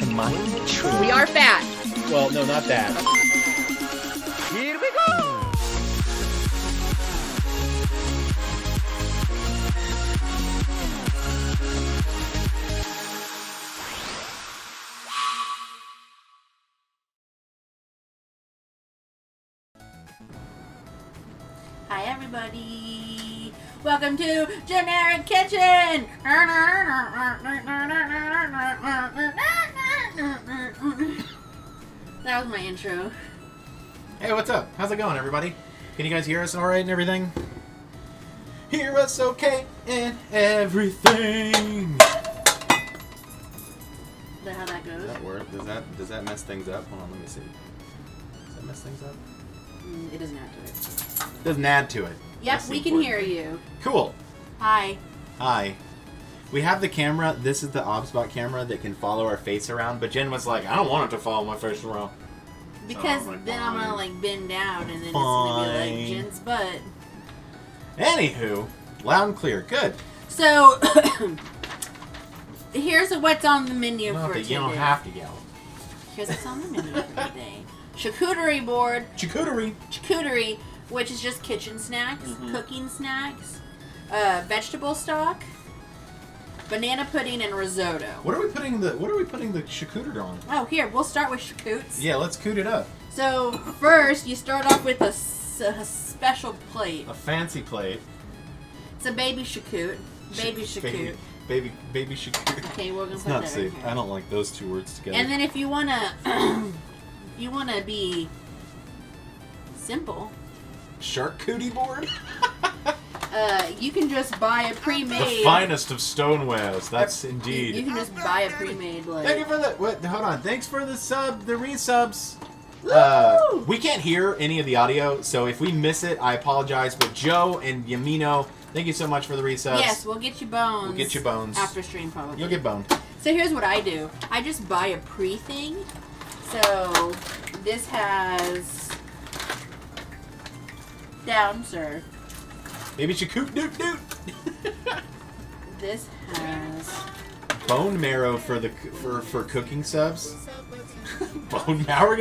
Mind trick. We are fat. Well, no, not that. Here we go! Hi everybody! Welcome to Generic Kitchen! That was my intro. Hey, what's up? How's it going, everybody? Can you guys hear us all right and everything? Hear us okay and everything. Is that how that goes? Does that work? Does that mess things up? Hold on, let me see. Does that mess things up? It doesn't add to it. Doesn't add to it. Yep, That's the we can important hear thing. you. Cool. Hi. Hi. We have the camera. This is the ObSpot camera that can follow our face around. But Jen was like, I don't want it to follow my face around. Because So I'm like, then I'm gonna fine. like bend down and then it's gonna be like Fine. Jen's butt. Anywho, loud and clear. Good. So here's what's on the menu No, for you today. don't have to yell. Here's what's on the menu for today. Charcuterie board. Charcuterie, which is just kitchen snacks, cooking snacks, vegetable stock, banana pudding, and risotto. What are we putting the charcuterie on? Oh, here, we'll start with charcutes. Yeah, let's coot it up. So first, you start off with a special plate. A fancy plate. It's a baby charcut. Baby charcut. Baby charcuterie. Okay, we're gonna It's put not that safe. right here. I don't like those two words together. And then if you wanna, be simple, charcuterie board. you can just buy a pre-made. The finest of stonewares. That's You indeed. can just buy a pre-made like. Thank you for the. Wait, hold on. Thanks for the resubs. Woo! We can't hear any of the audio, so if we miss it, I apologize. But Joe and Yamino, thank you so much for the resubs. Yes, we'll get you bones. We'll get you bones. After stream, probably. You'll get boned. So here's what I do. I just buy a pre-thing. So this has down, sir. Baby charcuterie doot doot. This has Bone marrow for cooking subs. Bone marrow. How are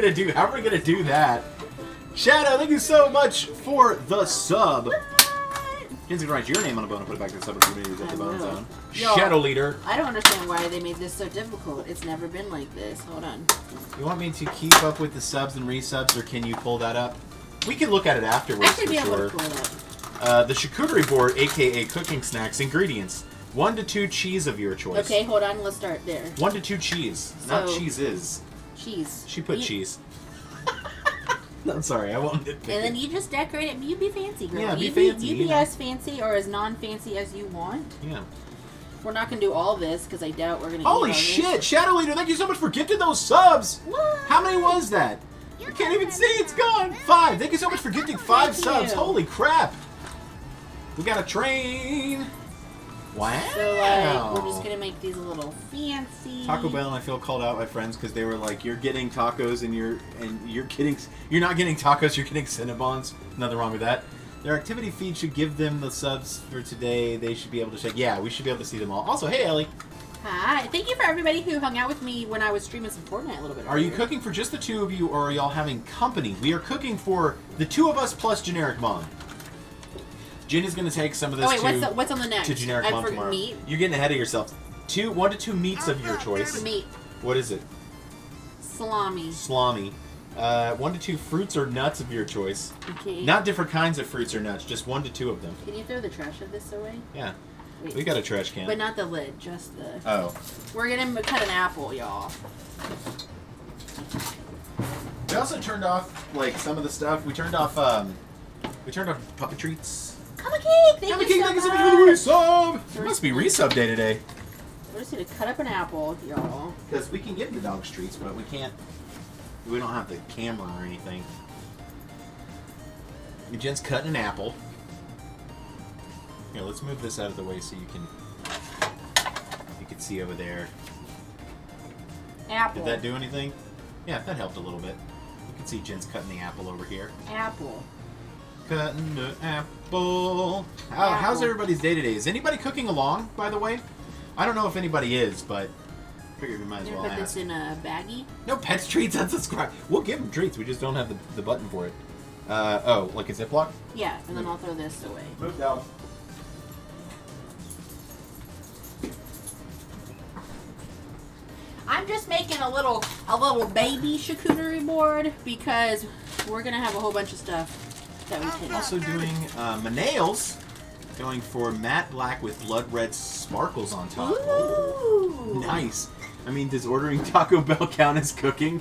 we gonna do that? Shadow, thank you so much for the sub. Jen's gonna write your name on a bone and put it back in the sub communities at the bone zone. Yo, Shadow leader. I don't understand why they made this so difficult. It's never been like this. Hold on. You want me to keep up with the subs and resubs, or can you pull that up? We can look at it afterwards I should for be able sure. to pull it up. The charcuterie board, aka cooking snacks, ingredients: 1 to 2 cheese of your choice. Okay, hold on. Let's start there. 1 to 2 cheese, not So- cheeses. Cheese. She put cheese. I'm sorry, I won't nitpick. And then it. you just decorate it. You be fancy, girl. Yeah, be you fancy, You you be know. as fancy or as non-fancy as you want. Yeah. We're not gonna do all this because I doubt we're gonna. Holy eat all shit! This. Shadow leader, thank you so much for gifting those subs. What? How many was that? I can't even see. It's gone. 5. Thank you so much for gifting 5 Thank subs. you. Holy crap! We got a train. Wow. So we're just gonna make these a little fancy. Taco Bell, and I feel called out by friends because they were like, "You're getting tacos, and you're not getting tacos. You're getting Cinnabons. Nothing wrong with that. Their activity feed should give them the subs for today. They should be able to check. Yeah, we should be able to see them all. Also, hey Ellie, Hi. Thank you for everybody who hung out with me when I was streaming some Fortnite a little bit. are you earlier. cooking for just the 2 of you, or are y'all having company? We are cooking for the 2 of us plus Generic Mom. Jen is going to take some of this Oh wait, what's on the next? to Generic I Mom forgot tomorrow. meat. You're getting ahead of yourself. 1 to 2 meats of your choice. Meat. What is it? Salami. Salami. 1 to 2 fruits or nuts of your choice. Okay. Not different kinds of fruits or nuts, just 1 to 2 of them. Can you throw the trash of this away? Yeah. Wait. We got a trash can. But not the lid, just the. Oh. We're gonna cut an apple, y'all. We also turned off like some of the stuff. We turned off puppet treats. Come a cake! Thank you so Thank you so much. much for the resub! It must be resub day today. We're just gonna cut up an apple, y'all. Because we can give the dogs treats, but we can't. We don't have the camera or anything. Jen's cutting an apple. Here, let's move this out of the way so you can see over there. Apple. Did that do anything? Yeah, that helped a little bit. You can see Jen's cutting the apple over here. Apple. Cutting the apple. How's everybody's day today? Is anybody cooking along, by the way? I don't know if anybody is, but Figured we might as You well gonna put ask. this in a baggie? No, Pets Treats, unsubscribe. We'll give them treats, we just don't have the button for it. Oh, like a Ziploc? Yeah, and then I'll throw this away. Move down. I'm just making a little baby charcuterie board because we're gonna have a whole bunch of stuff that we can. Also doing my nails, going for matte black with blood red sparkles on top. Ooh. Nice. I mean, does ordering Taco Bell count as cooking?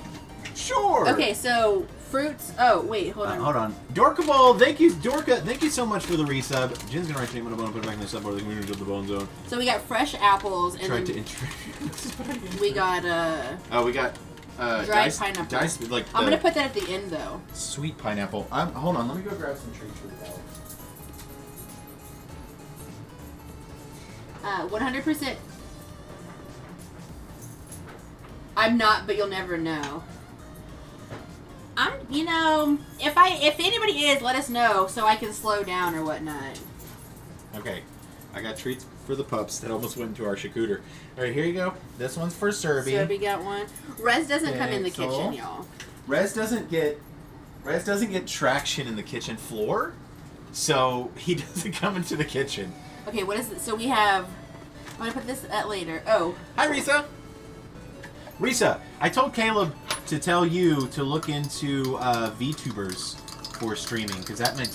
Sure. Okay, so fruits. Oh wait, hold on. Hold on. Dorkable, thank you, Dorka. Thank you so much for the resub. Jen's gonna write your name on a bone and put it back in the sub or the community of the bone zone. So we got fresh apples and Tried to then introduce. we got Oh, we got dried pineapple. Diced, like I'm gonna put that at the end though. sweet pineapple. Hold on, let me go grab some treats for the dog. 100%. I'm not, but you'll never know. You know, if anybody is, let us know so I can slow down or whatnot. Okay, I got treats for the pups that almost went into our charcuterie. All right, here you go. This one's for Serby. Serby got one. Rez doesn't come in the Pixel. kitchen, y'all. Rez doesn't get traction in the kitchen floor, so he doesn't come into the kitchen. Okay, what is it? So we have. I'm gonna put this at later. Oh, Hi, Risa. Risa, I told Caleb to tell you to look into VTubers for streaming because that might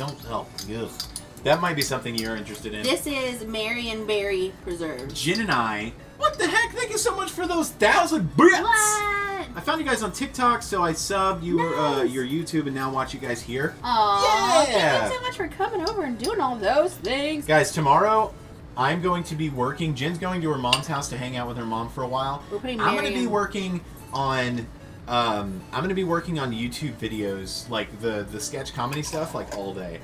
that might be something you're interested in. this is Marion Berry preserves. Jin and I. What the heck? Thank you so much for those 1,000 bits. What? I found you guys on TikTok, so I subbed Nice. your YouTube and now watch you guys here. Aw, Yeah. thank you so much for coming over and doing all those things. Guys, tomorrow I'm going to be working. Jen's going to her mom's house to hang out with her mom for a while. We're putting I'm going to be Marion- working on YouTube videos, like the sketch comedy stuff, like all day.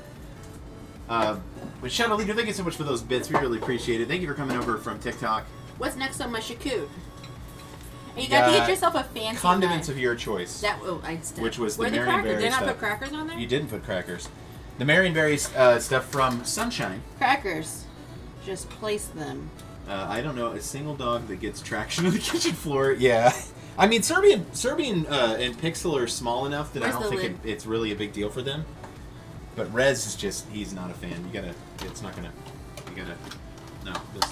But Shadow Leader, thank you so much for those bits. We really appreciate it. Thank you for coming over from TikTok. What's next on my charcuterie? And you got to get yourself a fancy Condiments knife. of your choice. Which was the Where Marion crackers? Berry Did I not stuff. put crackers on there? You didn't put crackers. The Marionberry stuff from Sunshine. Crackers. Just place them. I don't know, a single dog that gets traction on the kitchen floor. Yeah. I mean, Serbian and Pixel are small enough that Where's I don't the think lid? it's really a big deal for them. But Rez is just, he's not a fan. No,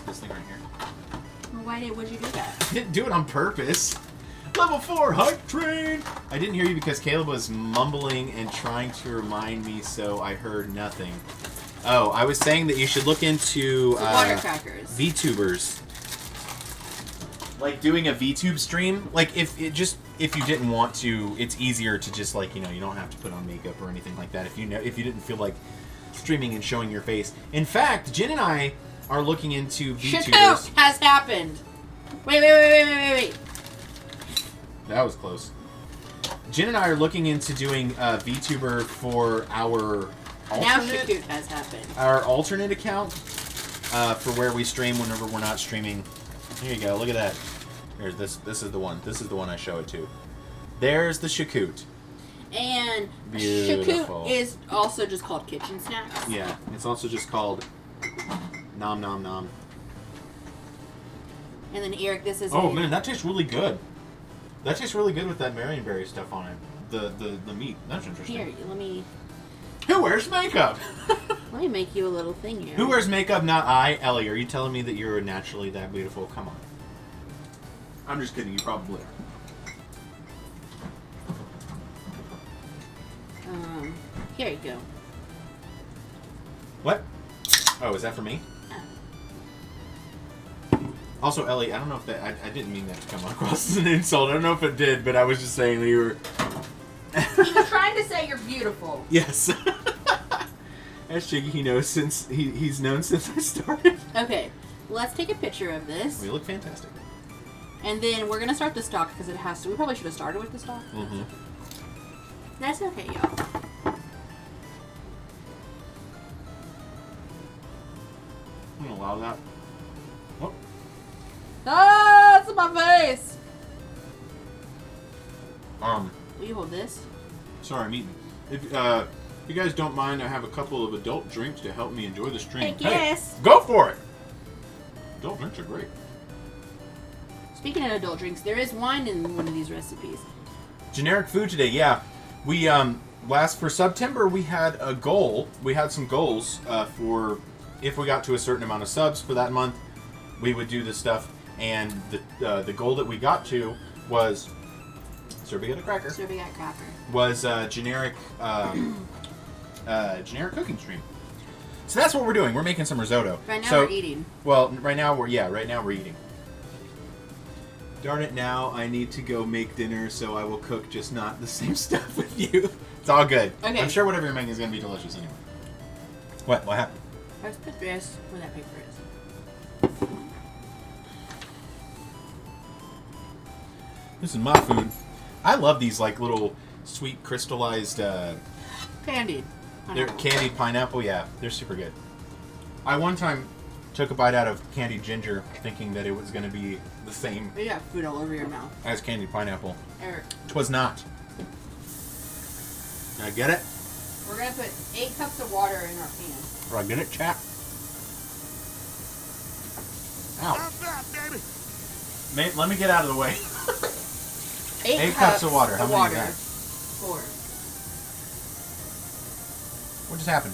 this thing right here. Well, would you do that? Didn't do it on purpose. Level 4 hype train. I didn't hear you because Caleb was mumbling and trying to remind me, so I heard nothing. Oh, I was saying that you should look into Water crackers. VTubers. Like doing a VTube stream. Like if you didn't want to, it's easier to just like, you don't have to put on makeup or anything like that. If you didn't feel like streaming and showing your face. In fact, Jen and I are looking into VTubers. Shit has happened. Wait. That was close. Jen and I are looking into doing VTuber for our Now alternate, Shakut has happened. our alternate account for where we stream whenever we're not streaming. Here you go. Look at that. Here's this. This is the one. This is the one I show it to. There's the Shakut. And Beautiful. Shakut is also just called kitchen snacks. Yeah. It's also just called Nom Nom Nom. And then Eric, this is Oh man, that tastes really good. That tastes really good with that Marionberry stuff on it. The meat. That's interesting. Here, let me Who wears makeup? make you a little thing here. Who wears makeup? Not I, Ellie. Are you telling me that you're naturally that beautiful? Come on. I'm just kidding. You probably are. Here you go. What? Oh, is that for me? Also, Ellie, I don't know if that... I didn't mean that to come across as an insult. I don't know if it did, but I was just saying that you were... He was trying to say you're beautiful. Yes. That's Jiggy. He knows since... He's known since I started. Okay, let's take a picture of this. We look fantastic. And then we're going to start the stock because it has to... We probably should have started with the stock. Mm-hmm. That's okay, y'all. I'm going to allow that. Oh. Ah, it's in my face! Will you hold this? Sorry, I'm eating. If you guys don't mind, I have a couple of adult drinks to help me enjoy the stream. Heck yes. Go for it! Adult drinks are great. Speaking of adult drinks, there is wine in one of these recipes. Generic food today, yeah. We for September we had a goal. We had some goals for if we got to a certain amount of subs for that month, we would do this stuff. And the goal that we got to was Sorbet cracker. Sorbet cracker was generic generic cooking stream. So that's what we're doing. We're making some risotto. Right now we're eating. Well, right now we're eating. Darn it! Now I need to go make dinner, so I will cook just not the same stuff with you. It's all good. Okay. I'm sure whatever you're making is gonna be delicious anyway. What? What happened? Let's put this where that paper is. This is my food. I love these like little sweet crystallized. Candied. They're candied pineapple. Yeah, they're super good. I one time took a bite out of candied ginger, thinking that it was going to be the same. You got food all over your mouth. As candied pineapple. Eric. 'Twas not. I get it. We're gonna put 8 cups of water in our pan. I get it, chap. Ow. Man, let me get out of the way. 8 cups of water. How many is that? 4. What just happened?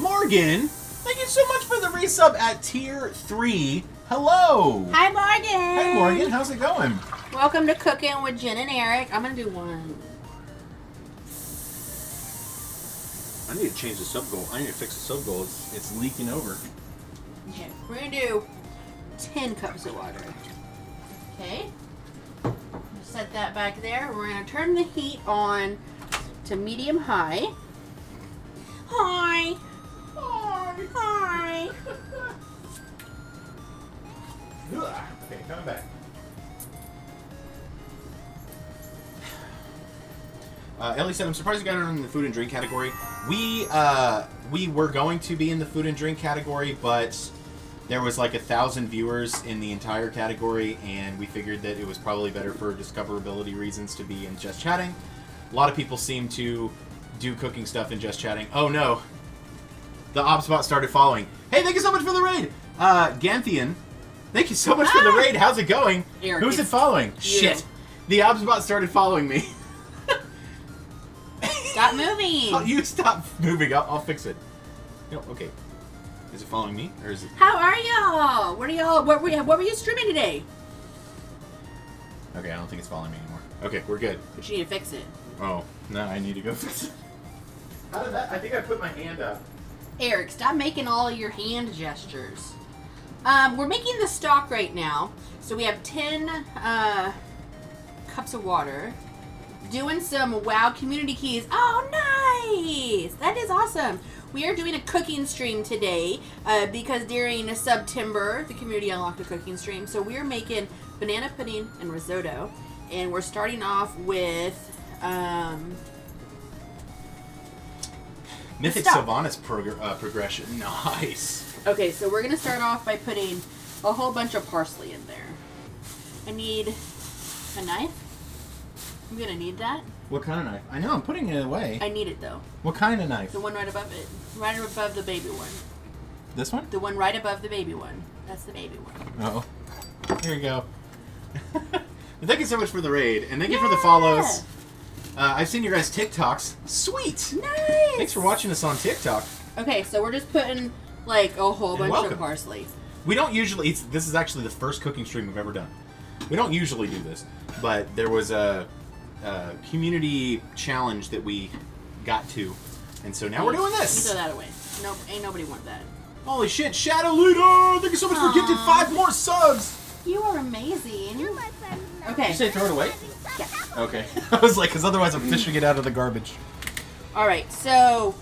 Morgan, thank you so much for the resub at tier 3. Hello. Hi, Morgan. Hey, Morgan. How's it going? Welcome to Cooking with Jen and Eric. I'm gonna do one. I need to change the sub goal. I need to fix the sub goal. It's leaking over. Okay, we're gonna do 10 cups of water. Okay. Set that back there. We're gonna turn the heat on to medium high. Hi. Hi. Hi. Okay, coming back. Ellie said, I'm surprised you got her in the food and drink category. We were going to be in the food and drink category, but there was like 1,000 viewers in the entire category, and we figured that it was probably better for discoverability reasons to be in Just Chatting. A lot of people seem to do cooking stuff in Just Chatting. Oh no. The ObsBot started following. Hey, thank you so much for the raid! Ganthian, thank you so much for the raid. How's it going? Eric, Who's it following? you. Shit. The ObsBot started following me. Stop moving. Oh, you stop moving. I'll fix it. No, okay. Is it following me, or is it? How are y'all? What were you streaming today? Okay, I don't think it's following me anymore. Okay, we're good. But you need to fix it. Oh, no, I need to go fix it. How did that? I think I put my hand up. Eric, stop making all your hand gestures. We're making the stock right now. So we have 10 cups of water. Doing some WoW community keys. Oh, nice! That is awesome. We are doing a cooking stream today because during September, the community unlocked a cooking stream. So we are making banana pudding and risotto. And we're starting off with... Mythic Stop. Sylvanas progression. Nice. Okay, so we're going to start off by putting a whole bunch of parsley in there. I need a knife. I'm going to need that. What kind of knife? I know, I'm putting it away. I need it, though. What kind of knife? The one right above it. Right above the baby one. This one? The one right above the baby one. That's the baby one. Uh-oh. Here you go. Thank you so much for the raid, and thank you for the follows. I've seen your guys' TikToks. Sweet! Nice! Thanks for watching us on TikTok. Okay, so we're just putting, like, a whole bunch welcome. of parsley. We don't usually... This is actually the first cooking stream we've ever done. We don't usually do this, but there was a community challenge that we got to, and so now we're doing You this. throw that away. Nope, ain't nobody want that. Holy shit, Shadow Leader! Thank you so much for gifting 5 more subs! You are amazing. Did Okay. you say throw it away? Yeah. Okay. I was like, because otherwise I'm fishing it out of the garbage. Alright, so...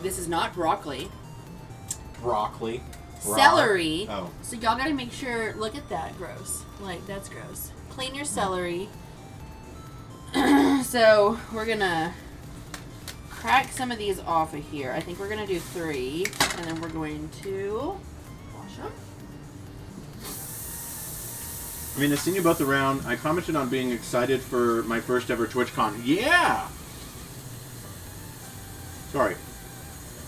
this is not broccoli. Broccoli. Celery. Oh. So y'all gotta make sure... Look at that. Gross. Like, that's gross. Clean your celery. So, we're gonna crack some of these off of here. I think we're gonna do 3. And then we're going to wash them. I mean, I've seen you both around. I commented on being excited for my first ever TwitchCon. Yeah! Sorry.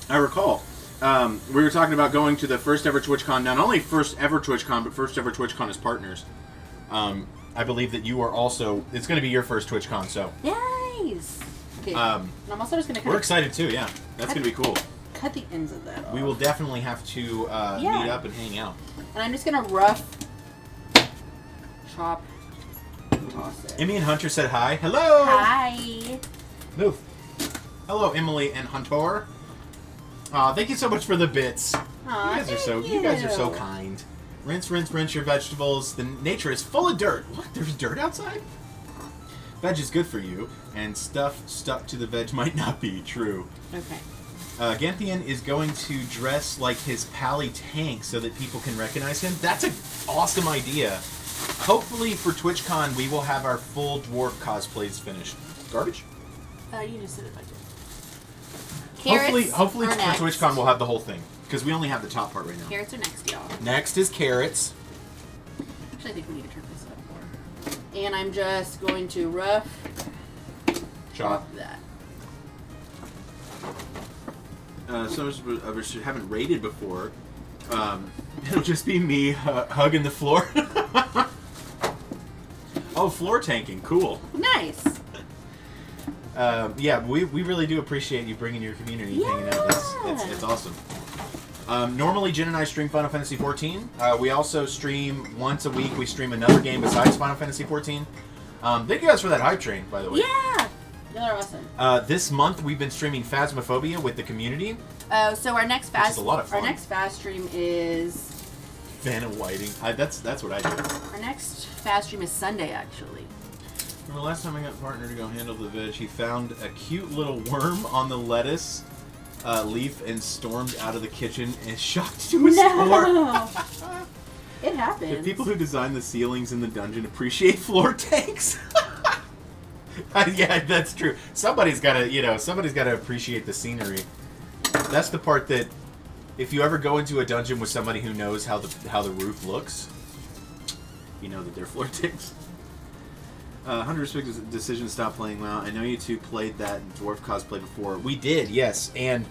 I recall. We were talking about going to the first ever TwitchCon. Not only first ever TwitchCon, but first ever TwitchCon as partners. I believe that you are also. It's going to be your first TwitchCon, so. Nice. Okay. I'm also just gonna. We're excited too. Yeah, that's going to be cool. Cut the ends of that off. We will definitely have to meet up and hang out. And I'm just gonna rough chop. Toss it. Emmy and Hunter said hi. Hello. Hi. Move. Hello, Emily and Hunter. Thank you so much for the bits. Aw, You guys are so kind. Rinse, rinse, rinse your vegetables. The nature is full of dirt. What? There's dirt outside? Veg is good for you, and stuff stuck to the veg might not be true. Okay. Ganthian is going to dress like his pally Tank so that people can recognize him. That's an awesome idea. Hopefully for TwitchCon we will have our full dwarf cosplays finished. Garbage? You just said it back there. Carrots Hopefully for next. TwitchCon we'll have the whole thing. Because we only have the top part right now. Carrots are next, y'all. Next is carrots. Actually, I think we need to turn this up more. And I'm just going to rough Chop. that. Some of us haven't raided before. It'll just be me hugging the floor. Oh, floor tanking. Cool. Nice. Yeah, we really do appreciate you bringing your community and hanging out. It's awesome. Normally, Jen and I stream Final Fantasy XIV. We also stream once a week. We stream another game besides Final Fantasy XIV. Thank you guys for that hype train, by the way. Yeah! Y'all are awesome. This month, we've been streaming Phasmophobia with the community. So our next fast, a lot of fun. Our next fast stream is Vanna Whiting. That's what I do. Our next fast stream is Sunday, actually. Remember last time I got partner to go handle the veg, he found a cute little worm on the lettuce leaf and stormed out of the kitchen and shocked to his core. It happens. The people who design the ceilings in the dungeon appreciate floor tanks. Yeah, that's true. Somebody's got to appreciate the scenery. That's the part that, if you ever go into a dungeon with somebody who knows how the roof looks, you know that they're floor tanks. 100% decision to stop playing WoW. I know you two played that dwarf cosplay before. We did, yes. And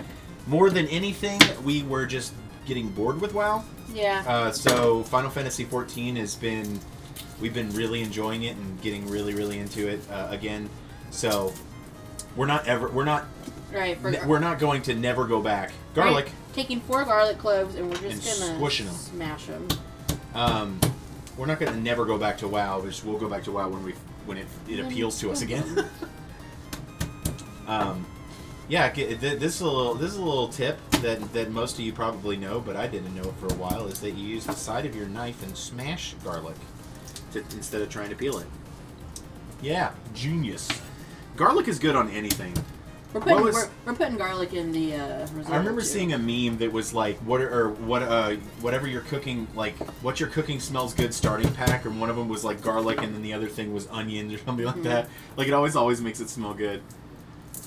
more than anything, we were just getting bored with WoW. Yeah. So Final Fantasy XIV we've been really enjoying it and getting really, really into it again. So we're not going to never go back. Garlic. Right. Taking 4 garlic cloves and we're just gonna squishing them. Smash them. We're not gonna never go back to WoW. We'll go back to WoW when it appeals to us again. Yeah, this is a little tip that most of you probably know, but I didn't know it for a while. Is that you use the side of your knife and smash garlic instead of trying to peel it. Yeah, genius. Garlic is good on anything. We're putting garlic in the risotto. I remember seeing a meme that was like, whatever you're cooking, like what your cooking smells good starting pack, and one of them was like garlic, and then the other thing was onions or something like that. Like it always makes it smell good.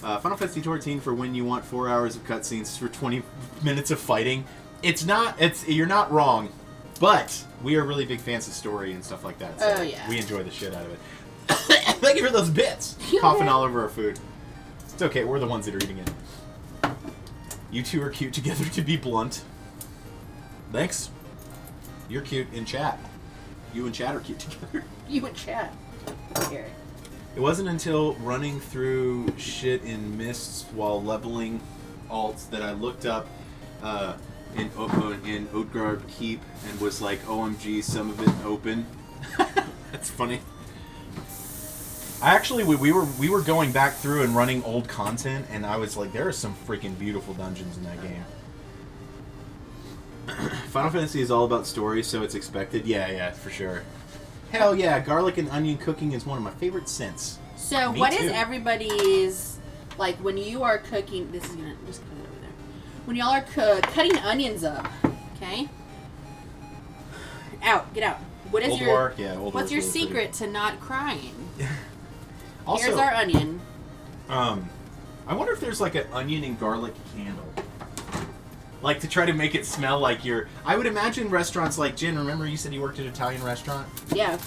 Final Fantasy XIV for when you want 4 hours of cutscenes for 20 minutes of fighting. You're not wrong, but we are really big fans of story and stuff like that. So yeah. We enjoy the shit out of it. Thank you for those bits. Coughing all over our food. It's okay, we're the ones that are eating it. You two are cute together, to be blunt. Thanks. You're cute in chat. You and chat are cute together. You and chat. Here. It wasn't until running through shit in mists while leveling alts that I looked up in Oatgard Keep and was like, OMG, some of it open. That's funny. Actually, we were going back through and running old content, and I was like, there are some freaking beautiful dungeons in that game. Final Fantasy is all about story, so it's expected. Yeah, for sure. Hell yeah, garlic and onion cooking is one of my favorite scents. So what is everybody's, like, when you are cooking, this is going to, just put it over there. When y'all are cutting onions up, okay? Get out. What's your secret to not crying? Also, here's our onion. I wonder if there's like an onion and garlic candle. Like to try to make it smell like you're... I would imagine restaurants like Jen, remember you said you worked at an Italian restaurant? Yeah.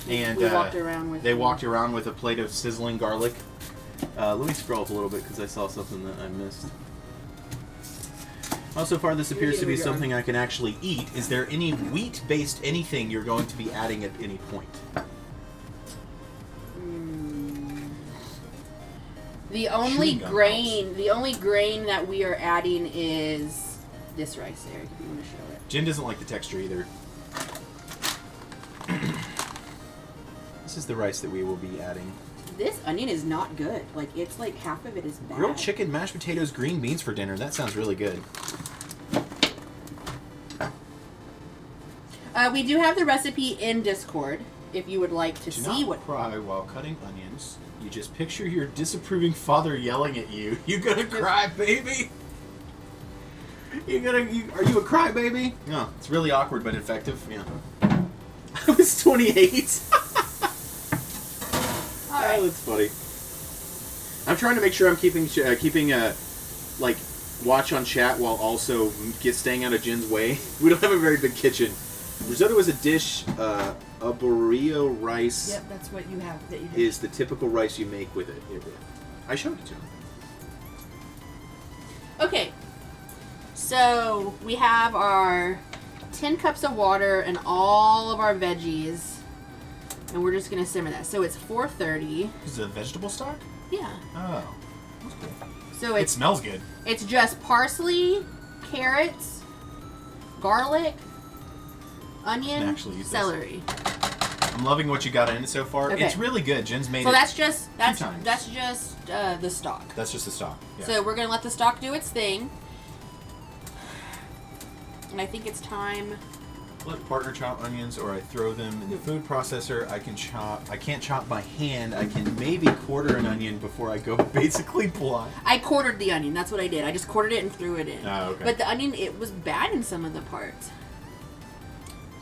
And we walked around with... They walked around with a plate of sizzling garlic. Let me scroll up a little bit because I saw something that I missed. Well, so far this appears to be something I can actually eat. Is there any wheat-based anything you're going to be adding at any point? The only grain that we are adding is this rice, Eric, if you want to show it. Jen doesn't like the texture either. This is the rice that we will be adding. This onion is not good. Like, it's like half of it is bad. Grilled chicken, mashed potatoes, green beans for dinner. That sounds really good. We do have the recipe in Discord if you would like to see what. Cry while cutting onions. You just picture your disapproving father yelling at you. You gonna cry, baby? Are you a cry baby? No, it's really awkward but effective. Yeah. I was 28. Alright. Oh, that's funny. I'm trying to make sure I'm keeping like watch on chat while also staying out of Jen's way. We don't have a very big kitchen. Risotto is a dish. A burrito rice. Yep, that's what you have. That you is the typical rice you make with it. I showed it to him. Okay, so we have our 10 cups of water and all of our veggies, and we're just gonna simmer that. So it's 4:30. Is it a vegetable stock? Yeah. Oh, that's cool. So it smells good. It's just parsley, carrots, garlic, onion, celery. I'm loving what you got in it so far. Okay. It's really good. Jen's made so it. that's just the stock. That's just the stock. Yeah. So we're gonna let the stock do its thing, and I think it's time. Let partner chop onions, or I throw them in the food processor. I can chop. I can't chop by hand. I can maybe quarter an onion before I go basically blind. I quartered the onion. That's what I did. I just quartered it and threw it in. Oh, okay. But the onion, it was bad in some of the parts.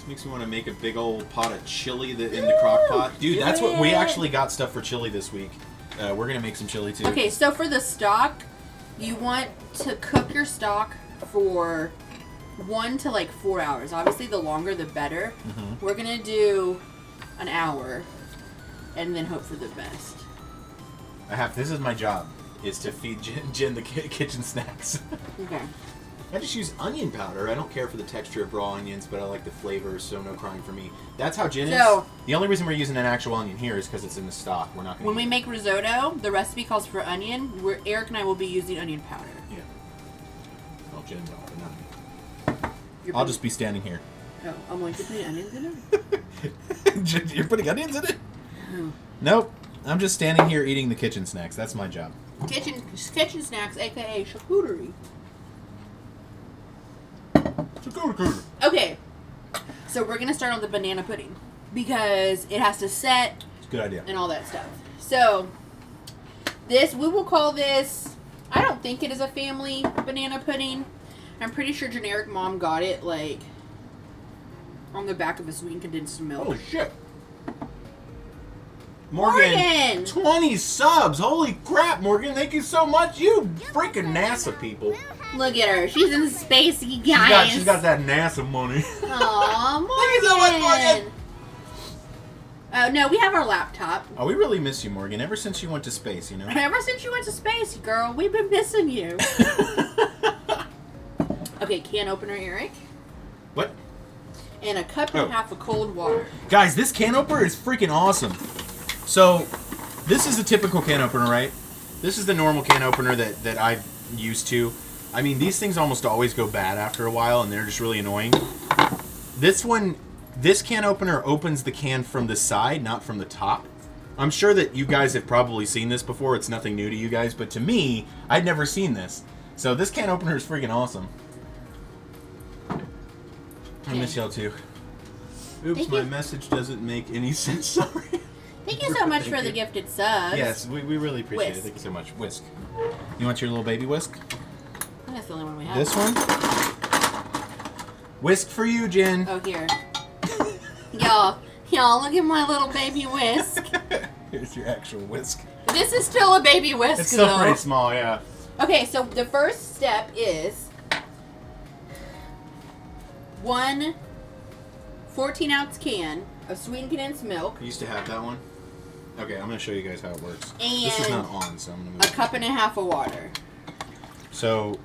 Makes me want to make a big old pot of chili in the crock pot. Dude, that's what we actually got stuff for chili this week. We're going to make some chili too. Okay, so for the stock, you want to cook your stock for 1 to 4 hours. Obviously, the longer the better. Mm-hmm. We're going to do an hour and then hope for the best. This is my job, is to feed Jen the kitchen snacks. Okay. I just use onion powder. I don't care for the texture of raw onions, but I like the flavor, so no crying for me. That's how Jen is. The only reason we're using an actual onion here is because it's in the stock. We're not going to. When we make risotto, the recipe calls for onion. Eric and I will be using onion powder. Yeah. Well, Jen's all, but not me. I'll just be standing here. Oh, I'm going to put onions in it? You're putting onions in it? Oh. Nope. I'm just standing here eating the kitchen snacks. That's my job. Kitchen snacks, a.k.a. charcuterie. Okay, so we're going to start on the banana pudding because it has to set. It's a good idea. And all that stuff. So, we will call this, I don't think it is a family banana pudding. I'm pretty sure generic mom got it, on the back of a sweetened condensed milk. Oh, shit. Morgan! 20 subs! Holy crap, Morgan! Thank you so much! You freaking NASA people! Look at her. She's in space, you guys. She's got that NASA money. Aw, Morgan! Thank you so much, Morgan! Oh, no, we have our laptop. Oh, we really miss you, Morgan. Ever since you went to space, you know? Ever since you went to space, girl, we've been missing you. Okay, can opener, Eric. What? And a cup and a half of cold water. Guys, this can opener is freaking awesome. So, this is a typical can opener, right? This is the normal can opener that I've used to. I mean, these things almost always go bad after a while, and they're just really annoying. This can opener opens the can from the side, not from the top. I'm sure that you guys have probably seen this before. It's nothing new to you guys, but to me, I'd never seen this. So this can opener is freaking awesome. I miss y'all too. Oops, my message doesn't make any sense. Sorry. Thank you so much for the gifted subs. Yes, we really appreciate it. Thank you so much. Whisk. You want your little baby whisk? That's the only one we have. This one? Whisk for you, Jen. Oh, here. Y'all, look at my little baby whisk. Here's your actual whisk. This is still a baby whisk, It's still pretty small, yeah. Okay, so the first step is 1 14-ounce can of sweetened condensed milk. I used to have that one. Okay, I'm going to show you guys how it works. And this is not on, so I'm going to move a cup and a half of water. So,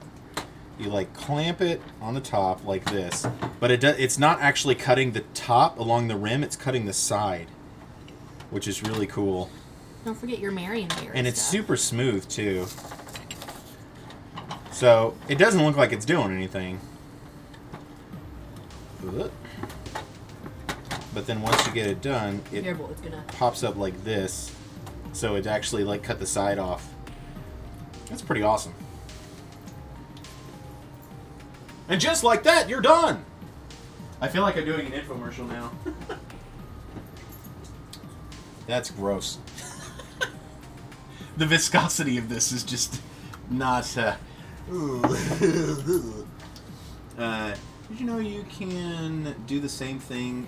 you like clamp it on the top like this, but it's not actually cutting the top along the rim, it's cutting the side, which is really cool. Don't forget your Marionberry And it's stuff. super smooth too. So it doesn't look like it's doing anything. But then once you get it done, it Careful, it's gonna... pops up like this. So it actually like cut the side off. That's pretty awesome. And just like that, you're done! I feel like I'm doing an infomercial now. That's gross. The viscosity of this is just not... did you know you can do the same thing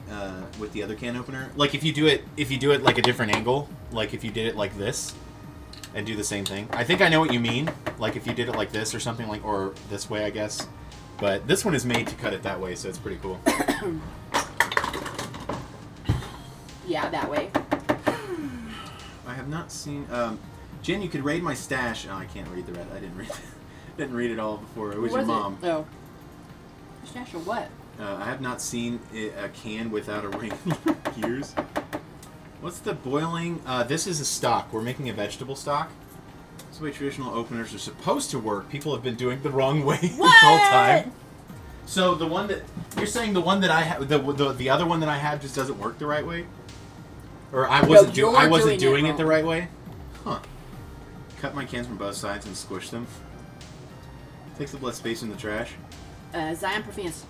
with the other can opener? Like if you do it like a different angle, like if you did it like this, and do the same thing. I think I know what you mean. Like if you did it like this or something like, or this way, I guess. But this one is made to cut it that way, so it's pretty cool. Yeah, that way. I have not seen. Jen, you could raid my stash. Oh, I can't read the rest. I didn't read it all before. It was your mom. Oh. Stash or what? I have not seen a can without a ring. Years. What's the boiling? This is a stock. We're making a vegetable stock. That's the way traditional openers are supposed to work. People have been doing it the wrong way this whole time. So the one that you're saying, the one that I have, the other one that I have just doesn't work the right way, or I wasn't doing it the right way. Huh. Cut my cans from both sides and squish them. Takes up less space in the trash. Zion prefers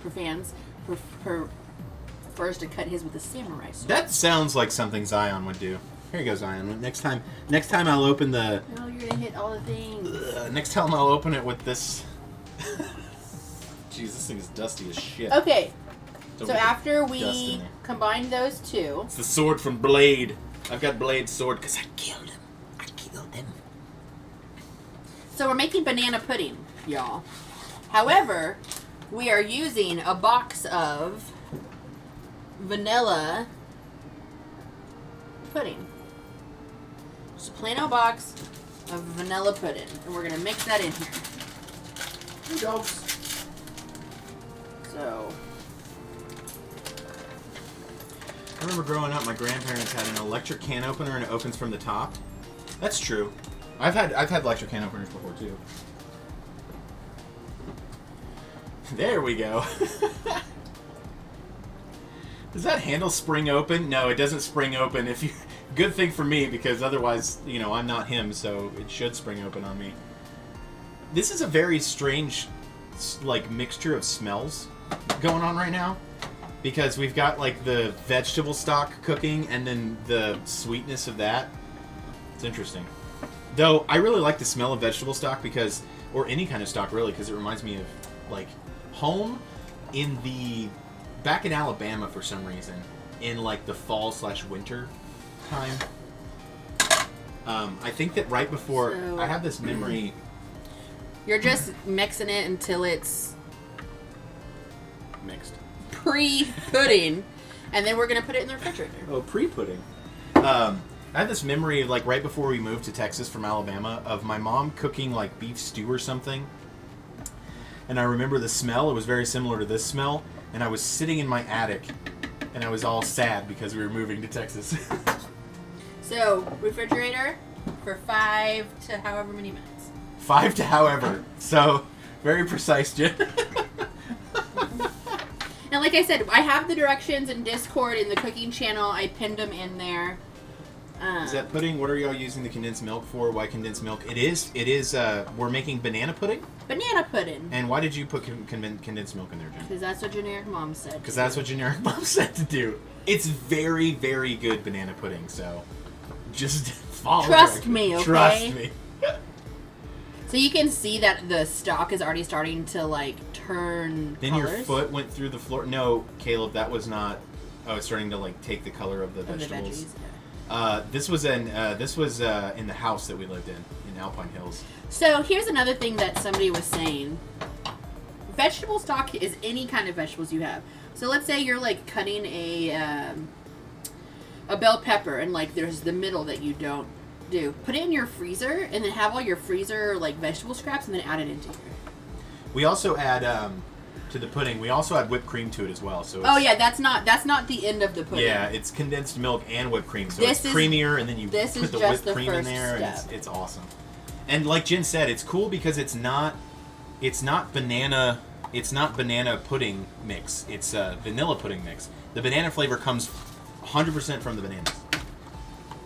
to cut his with a samurai sword. That sounds like something Zion would do. Here you go, Zion. Next time I'll open the... No, you're gonna hit all the things. Next time I'll open it with this... Jeez, this thing is dusty as shit. Okay, Don't so get after dust in we there. combine those two... It's the sword from Blade. I've got Blade's sword because I killed him. So we're making banana pudding, y'all. However, we are using a box of vanilla pudding. Just a plain old box of vanilla pudding. And we're going to mix that in here. Hey, dogs. So... I remember growing up, my grandparents had an electric can opener and it opens from the top. That's true. I've had electric can openers before too. There we go. Does that handle spring open? No, it doesn't spring open. If you, good thing for me because otherwise, you know, I'm not him, so it should spring open on me. This is a very strange, like, mixture of smells going on right now. Because we've got, like, the vegetable stock cooking and then the sweetness of that. It's interesting. Though, I really like the smell of vegetable stock because, or any kind of stock really, because it reminds me of, like, home back in Alabama for some reason, in, like, the fall/winter time. I think that right before, So, I have this memory... You're just mixing it until it's Mixed. pre-pudding. And then we're going to put it in the refrigerator. Oh, pre-pudding. I have this memory of, like, right before we moved to Texas from Alabama, of my mom cooking, like, beef stew or something. And I remember the smell. It was very similar to this smell. And I was sitting in my attic, and I was all sad because we were moving to Texas. So, refrigerator for 5 to however many minutes. 5 to however. So, very precise, Jen. And like I said, I have the directions in Discord in the cooking channel. I pinned them in there. Is that pudding? What are y'all using the condensed milk for? Why condensed milk? It is, we're making banana pudding? Banana pudding. And why did you put condensed milk in there, Jen? Because that's what generic mom said. Because that's what generic mom said to do. It's very, very good banana pudding, so just follow Trust directions. me, okay? Trust me. So you can see that the stock is already starting to, like, turn Then colors. your foot went through the floor. No, Caleb, that was not... Oh, it's starting to, like, take the color of the Of the vegetables. veggies. This was in the house that we lived in Alpine Hills. So here's another thing that somebody was saying. Vegetable stock is any kind of vegetables you have. So let's say you're, like, cutting a bell pepper and, like, there's the middle that you don't do. Put it in your freezer and then have all your freezer, like, vegetable scraps and then add it into here. We also add to the pudding. We also add whipped cream to it as well. So it's, Oh yeah, that's not the end of the pudding. yeah, it's condensed milk and whipped cream, so This it's creamier, and then you this put is the just whipped the cream in first there, and step. it's awesome. And like Jen said, it's cool because it's not banana pudding mix. It's vanilla pudding mix. The banana flavor comes 100% from the bananas,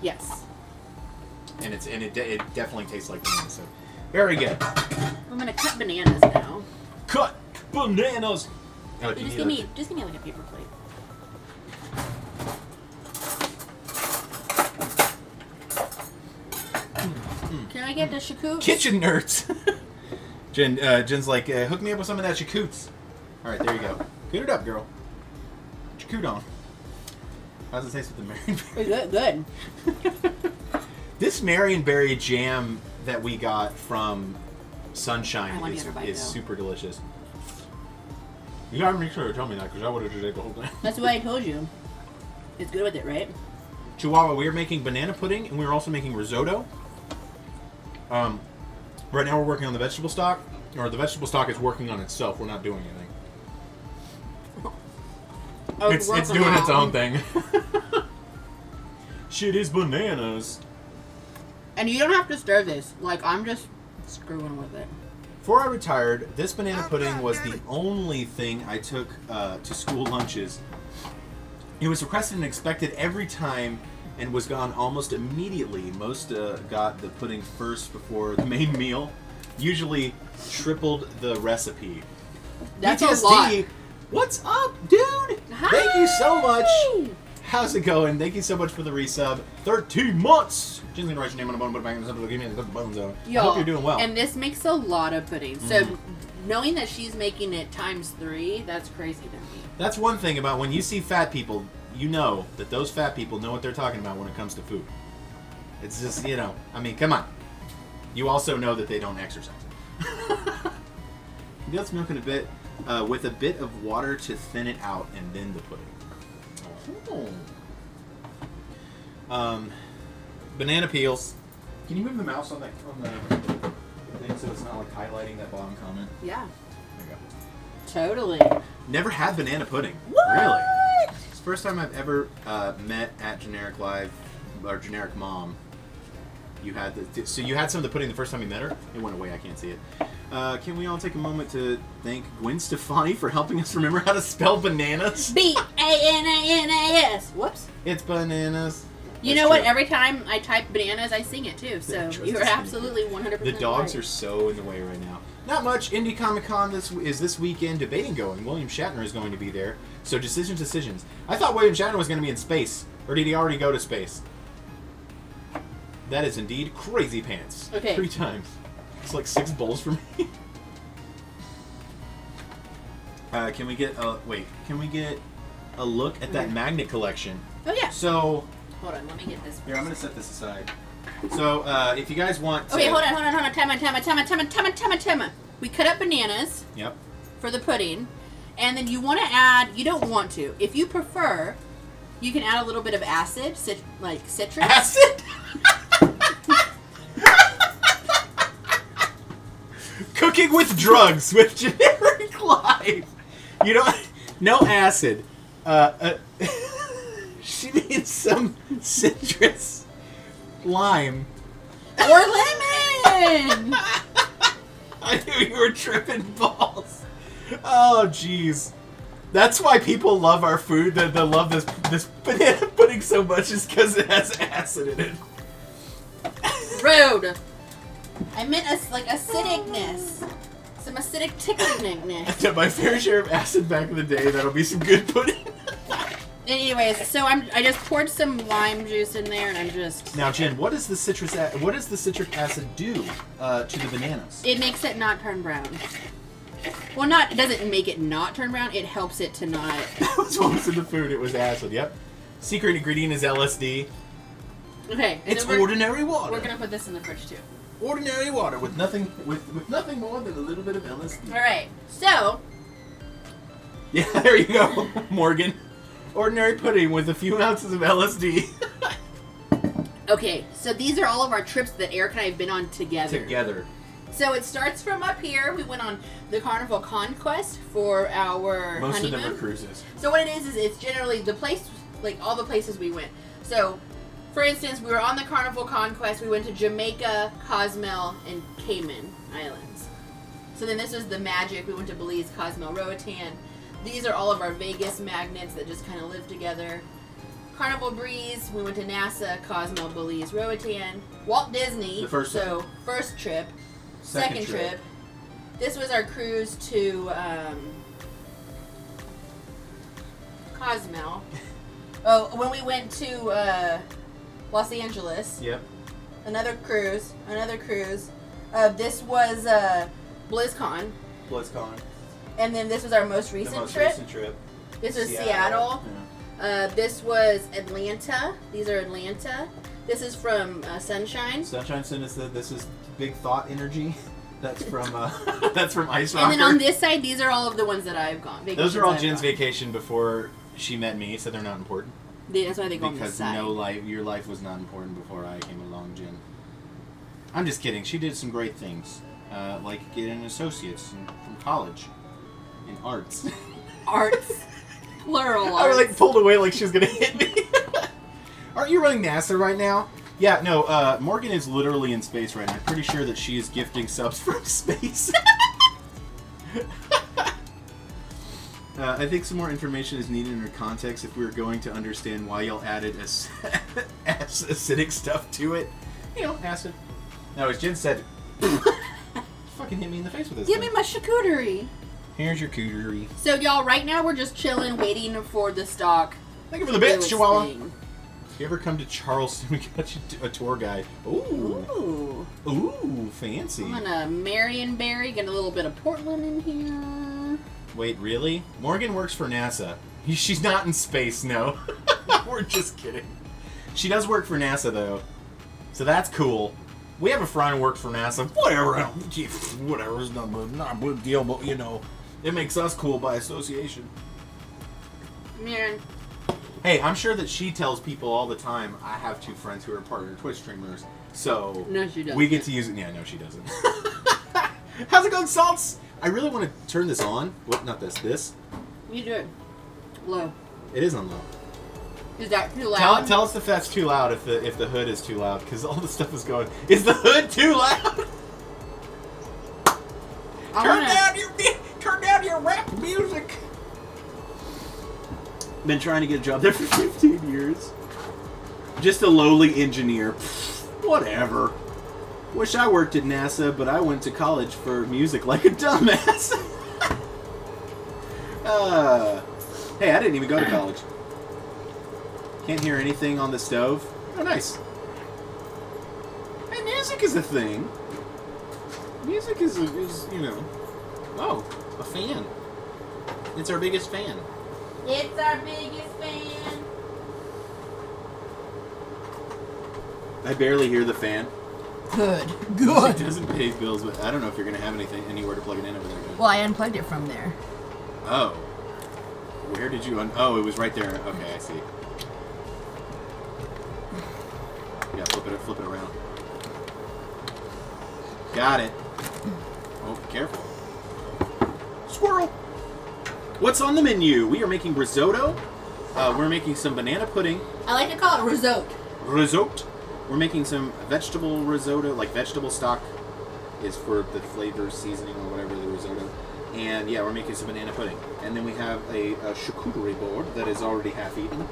Yes. and it definitely tastes like banana. So very good. I'm gonna cut bananas now. Cut bananas. Oh, do you Just need give me like a paper plate. Can I get the shakoot? kitchen nerds. Jen's like, hook me up with some of that shakoots. All right, there you go. Good it up, girl. Shakoot on. How's it taste with the Marionberry? Good. This Marionberry jam that we got from Sunshine I want to get a bite, is though. super delicious. You gotta make sure to tell me that, because I would have just ate the whole thing. That's why I told you. It's good with it, right? Chihuahua, we are making banana pudding, and we are also making risotto. Right now we're working on the vegetable stock, or the vegetable stock is working on itself. We're not doing anything. It's doing its own thing. Shit is bananas. And you don't have to stir this. Like, I'm just screwing with it. Before I retired, this banana pudding was the only thing I took to school lunches. It was requested and expected every time and was gone almost immediately. Most got the pudding first before the main meal. Usually tripled the recipe. That's a PTSD, lot. what's up, dude? Hi. Thank you so much. How's it going? Thank you so much for the resub. 13 months! Jen's gonna write your name on a bone, put it back in the center, give me the bones on. I hope you're doing well. And this makes a lot of pudding. So knowing that she's making it ×3, that's crazy to me. That's one thing about when you see fat people, you know that those fat people know what they're talking about when it comes to food. It's just, I mean, come on. You also know that they don't exercise. Condensed milk in a bit, with a bit of water to thin it out, and then the pudding. Banana peels. Can you move the mouse on the thing so it's not like highlighting that bottom comment? Yeah. There you go. Totally. Never had banana pudding. What? Really? It's the first time I've ever met at Generic Live, or Generic Mom. You had so you had some of the pudding the first time you met her? It went away, I can't see it. Can we all take a moment to thank Gwen Stefani for helping us remember how to spell bananas? BANANAS. Whoops. It's bananas. You That's know what? true. Every time I type bananas, I sing it too. So Just you're sing it. absolutely 100% The dogs right. are so in the way right now. Not much. Indie Comic Con is this weekend. Debating going. William Shatner is going to be there. So decisions. I thought William Shatner was going to be in space. Or did he already go to space? That is indeed crazy pants. Okay. 3 times. It's like 6 bowls for me. Can we get a look at that magnet collection? Oh yeah. So Hold on. Let me get this. here, I'm going to set this aside. So if you guys want to... Okay, hold on. Time. We cut up bananas Yep. for the pudding, and then you want to add. You don't want to. If you prefer, you can add a little bit of acid, like citrus. Acid? Cooking with drugs with Generic Live. You don't... No acid. She needs some citrus. Lime. Or lemon. I knew you were tripping balls. Oh, jeez. That's why people love our food. They love this banana pudding so much is because it has acid in it. Rude. I meant acidicness. Some acidic ticklingness. I took my fair share of acid back in the day. That'll be some good pudding. Anyways, so I just poured some lime juice in there, and I'm just. Now, Jen, what does the citric acid do to the bananas? It makes it not turn brown. Well, it doesn't make it not turn brown. It helps it to not. That was what was in the food. It was acid. Yep. Secret ingredient is LSD. Okay. and It's then ordinary water. We're gonna put this in the fridge too. Ordinary water with nothing more than a little bit of LSD. All right. So. Yeah, there you go, Morgan. Ordinary pudding with a few ounces of LSD. Okay. So these are all of our trips that Eric and I have been on together. So it starts from up here. We went on the Carnival Conquest for our Most honeymoon. of them are cruises. So what it is it's generally the place, like all the places we went. So, for instance, we were on the Carnival Conquest. We went to Jamaica, Cozumel, and Cayman Islands. So then this was the Magic. We went to Belize, Cozumel, Roatan. These are all of our Vegas magnets that just kind of live together. Carnival Breeze, we went to NASA, Cozumel, Belize, Roatan. Walt Disney, The first so first trip. Second trip. This was our cruise to Cozumel. Oh, when we went to Los Angeles. Yep. Another cruise. This was BlizzCon. BlizzCon. And then this was our most recent trip. This was Seattle. Yeah. This was Atlanta. These are Atlanta. This is from Sunshine. Sunshine Sinister. This is Big Thought Energy. That's from Ice Rocker. And then on this side, these are all of the ones that I've gone. Those are all Jen's vacation before she met me, so they're not important. That's why they go on this side. Because your life was not important before I came along, Jen. I'm just kidding. She did some great things, like getting associates from college in arts. Arts. Plural arts. I was like pulled away like she was gonna hit me. Aren't you running NASA right now? Yeah, no, Morgan is literally in space right now. I'm pretty sure that she is gifting subs from space. I think some more information is needed in her context if we were going to understand why y'all added acidic stuff to it. You know, acid. No, as Jen said, fucking hit me in the face with this Give thing. me my charcuterie. Here's your cootery. So, y'all, right now we're just chilling, waiting for the stock. Thank you for the bits, Chihuahua. Thing. If you ever come to Charleston, we got you a tour guide. Ooh. Ooh, fancy. I'm gonna Marionberry, get a little bit of Portland in here. Wait, really? Morgan works for NASA. She's not in space, no. We're just kidding. She does work for NASA, though. So that's cool. We have a friend who works for NASA. Whatever. Whatever. It's not a big deal, but, you know, it makes us cool by association. Man. Hey, I'm sure that she tells people all the time, I have 2 friends who are partner Twitch streamers, so no, she doesn't. We get to use it. Yeah, no, she doesn't. How's it going, Salts? I really want to turn this on. What? Not this. This? You do it. Low. It is on low. Is that too loud? Tell us if that's too loud, if the hood is too loud, because all the stuff is going, is the hood too loud? Turn down your rap music. Been trying to get a job there for 15 years. Just a lowly engineer. Whatever. Wish I worked at NASA, but I went to college for music like a dumbass. Hey, I didn't even go to college. Can't hear anything on the stove. Oh, nice. Hey, music is a thing. Music is you know... Oh, a fan. It's our biggest fan. It's our biggest fan. I barely hear the fan. Good. It doesn't pay bills, but I don't know if you're going to have anywhere to plug it in over there. Well, I unplugged it from there. Oh. Where did you oh, it was right there. Okay, I see. Yeah, flip it around. Got it. Oh, be careful. Squirrel! What's on the menu? We are making risotto. We're making some banana pudding. I like to call it risotto. Risotto. We're making some vegetable risotto, like vegetable stock is for the flavor, seasoning, or whatever the risotto. And yeah, we're making some banana pudding. And then we have a charcuterie board that is already half eaten,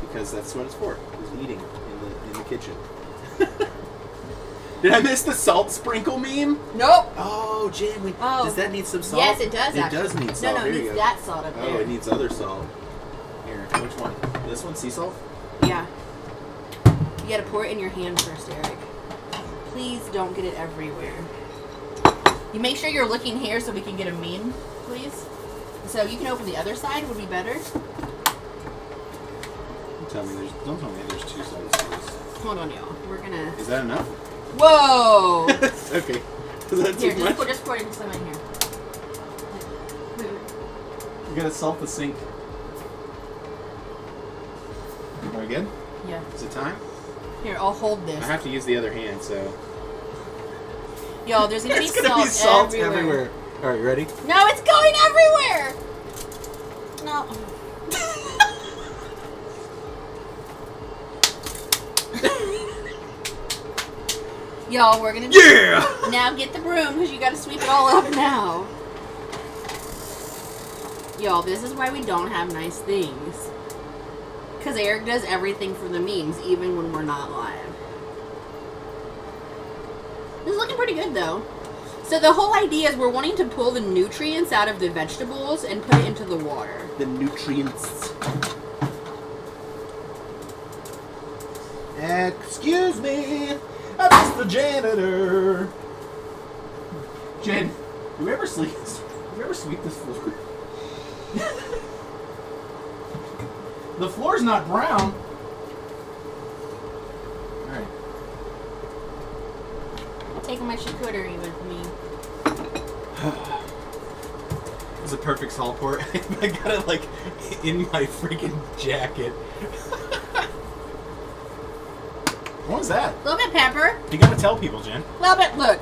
because that's what it's for, is eating in the kitchen. Did I miss the salt sprinkle meme? Nope. Oh, Jen, does that need some salt? Yes, it does. It does need salt. No, it needs that salt up there. Oh, it needs other salt. Here, which one? This one, sea salt? Yeah. You gotta pour it in your hand first, Eric. Please don't get it everywhere. You make sure you're looking here so we can get a meme, please. So you can open the other side, would be better. Don't tell me there's 2 sides to this. Hold on, y'all. We're gonna... Is that enough? Whoa! Okay. Is that Here, too much? just pour it some in here. You gotta salt the sink. Are we good? Yeah. Is it time? Here, I'll hold this. I have to use the other hand, so... Yo, there's gonna be There's gonna be salt everywhere. everywhere. All right, you ready? No, it's going everywhere. No. Y'all, we're gonna now get the broom because you gotta sweep it all up now. Y'all, this is why we don't have nice things. Because Eric does everything for the memes, even when we're not live. This is looking pretty good, though. So the whole idea is we're wanting to pull the nutrients out of the vegetables and put it into the water. The nutrients. Excuse me, I'm just the janitor. Jen, do you ever sweep this floor? The floor's not brown. Alright. I'm taking my charcuterie with me. It's a perfect salt port. I got it like in my freaking jacket. What was that? A little bit pepper. You gotta tell people, Jen. A little bit, look.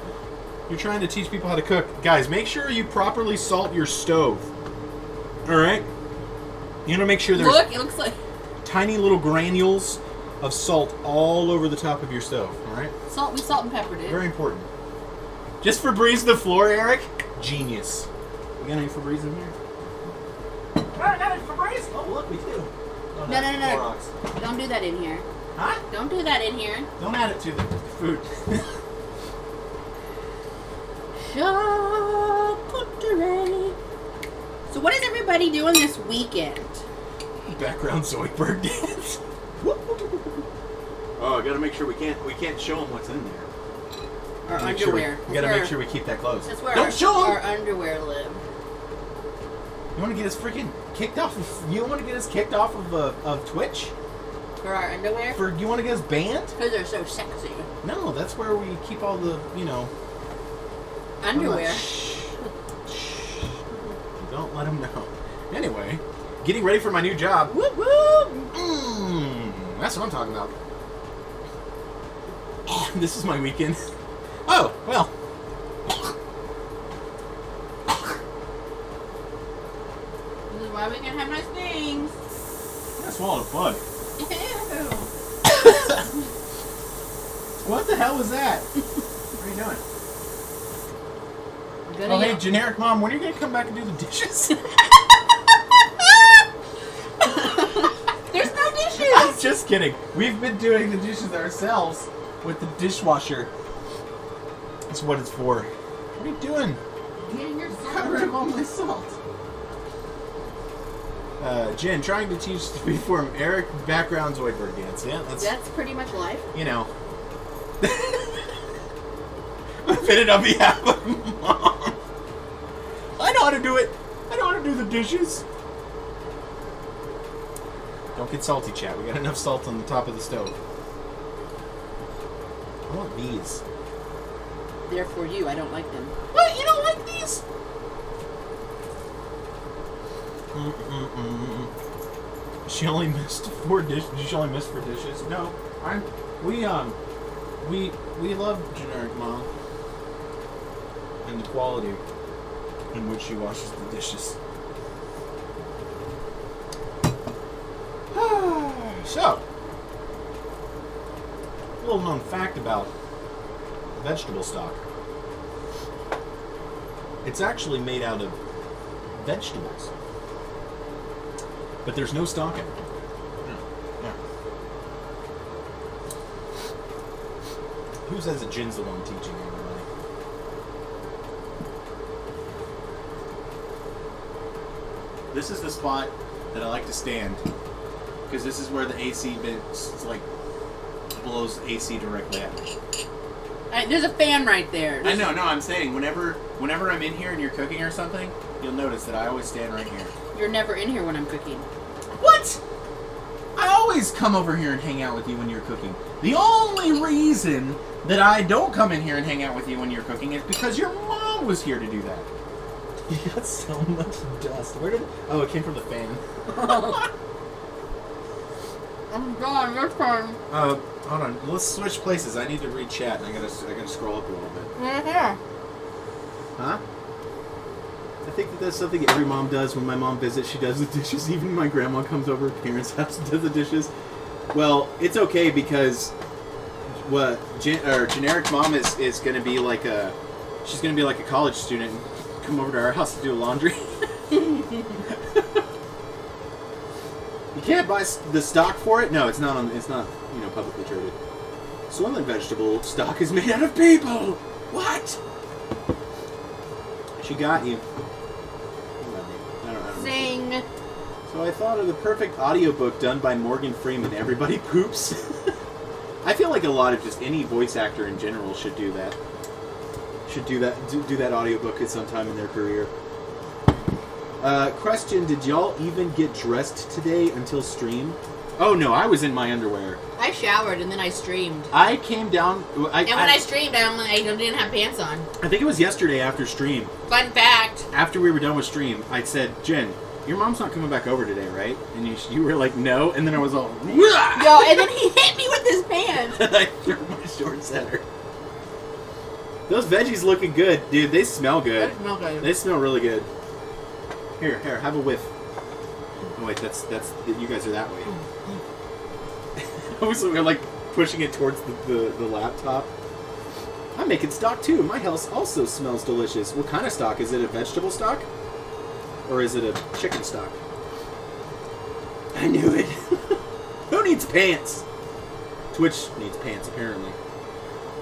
You're trying to teach people how to cook. Guys, make sure you properly salt your stove. Alright? You want to make sure there's Look, it looks like tiny little granules of salt all over the top of your stove. Alright? salt. We salt and peppered it. Very important. Just Febreze the floor, Eric? Genius. We got any Febreze in here? I got any Febreze? Oh, look, we do. Oh, No. Clorox. Don't do that in here. Huh? Don't do that in here. Don't add it to the food. Charcuterie. So what is everybody doing this weekend? Background Zoidberg dance. Oh, I gotta make sure we can't show them what's in there. Our Make sure underwear. we gotta make sure we keep that closed. That's where Don't show them. our underwear live. You want to get us freaking kicked off? You want to get us kicked off of Twitch? For our underwear? You want to get us banned? Because they're so sexy. No, that's where we keep all the Underwear. Shh. Don't let them know. Anyway, getting ready for my new job. Whoop whoop. That's what I'm talking about. This is my weekend. Oh, well. This is why we can have nice things. I swallowed a bug. Ew. What the hell was that? What are you doing? Oh, hey, generic mom, when are you going to come back and do the dishes? There's no dishes. I'm just kidding. We've been doing the dishes ourselves with the dishwasher. That's what it's for. What are you doing? Getting your Covering all my salt. Jen, trying to teach to perform Eric background Zoidberg dance. Yeah, That's pretty much life. you know. I fit it on behalf of Mom. I know how to do it. I know how to do the dishes. Don't get salty, chat. We got enough salt on the top of the stove. I want these. They're for you. I don't like them. What? You don't like these? She only missed 4 dishes. She only missed 4 dishes. No, we love generic mom and the quality in which she washes the dishes. So, a little known fact about vegetable stock. It's actually made out of vegetables. But there's no stock in it. Yeah. Who says that Jin's the one teaching everybody? This is the spot that I like to stand. Because this is where the AC blows AC directly at me. There's a fan right there. I know, I'm saying whenever I'm in here and you're cooking or something, you'll notice that I always stand right here. You're never in here when I'm cooking. What? I always come over here and hang out with you when you're cooking. The only reason that I don't come in here and hang out with you when you're cooking is because your mom was here to do that. You got so much dust. Where did... Oh, it came from the fan. Oh god, your turn. Hold on. Let's switch places. I need to read chat, and I gotta scroll up a little bit. Right here. Huh? I think that's something every mom does when my mom visits. She does the dishes. Even my grandma comes over to parents' house and does the dishes. Well, it's okay because what generic mom is going to be like she's going to be like a college student and come over to our house to do laundry. You can't buy the stock for it. No, it's not publicly traded. Swollen vegetable stock is made out of people. What? She got you. I don't know. Sing. So I thought of the perfect audiobook done by Morgan Freeman. Everybody poops. I feel like a lot of just any voice actor in general should do that. Should do that audiobook at some time in their career. Question, did y'all even get dressed today until stream? Oh no, I was in my underwear. I showered and then I streamed. I came down... and when I streamed, I didn't have pants on. I think it was yesterday after stream. Fun fact. After we were done with stream, I said, Jen, your mom's not coming back over today, right? And you were like, no. And then I was all... Wah! Yo, and then he hit me with his pants. And I threw my shorts at her. Those veggies looking good, dude. They smell good. They smell good. They smell really good. Here, have a whiff. Oh wait, that's you guys are that way. We're like pushing it towards the laptop. I'm making stock too. My house also smells delicious. What kind of stock? Is it a vegetable stock? Or is it a chicken stock? I knew it. Who needs pants? Twitch needs pants, apparently.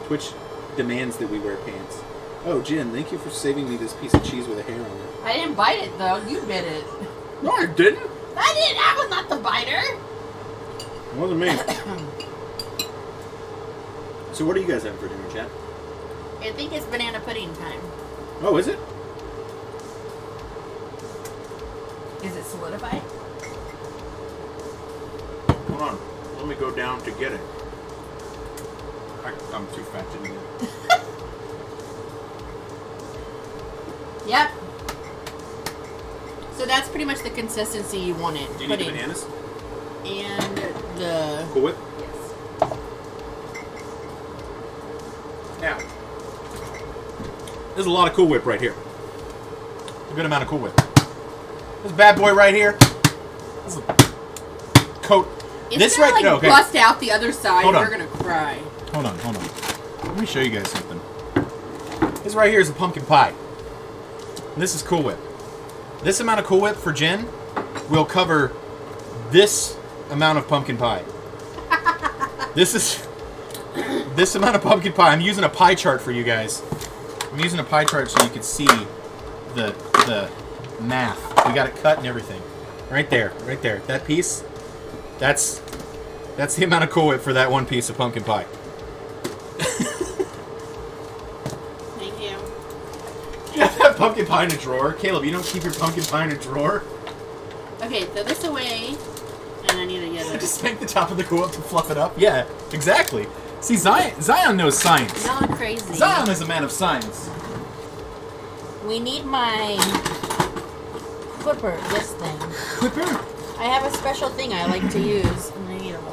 Twitch demands that we wear pants. Oh, Jen, thank you for saving me this piece of cheese with a hair on it. I didn't bite it, though. You bit it. No, I didn't. I was not the biter. It wasn't me. So what are you guys having for dinner, chat? I think it's banana pudding time. Oh, is it? Is it solidified? Hold on. Let me go down to get it. I'm too fat to do it. Yep. So that's pretty much the consistency you want it. Do you need the bananas? And the... Cool Whip? Yes. Now, there's a lot of Cool Whip right here. A good amount of Cool Whip. This bad boy right here. This is a coat. It's this gonna, right like, okay. bust out the other side. Hold on. You're gonna cry. Hold on. Let me show you guys something. This right here is a pumpkin pie. This is Cool Whip. This amount of Cool Whip for Jen will cover this amount of pumpkin pie. This amount of pumpkin pie. I'm using a pie chart for you guys. I'm using a pie chart so you can see the math. We got it cut and everything. Right there. That piece. That's the amount of Cool Whip for that one piece of pumpkin pie. Thank you. You have to have pumpkin pie in a drawer. Caleb, you don't keep your pumpkin pie in a drawer? Okay, throw this away, and I need to get it. Just make the top of the Cool Whip to fluff it up? Yeah, exactly. See, Zion knows science. Now I'm crazy. Zion is a man of science. We need my clipper, this thing. Clipper? I have a special thing I like to use, and I need to wash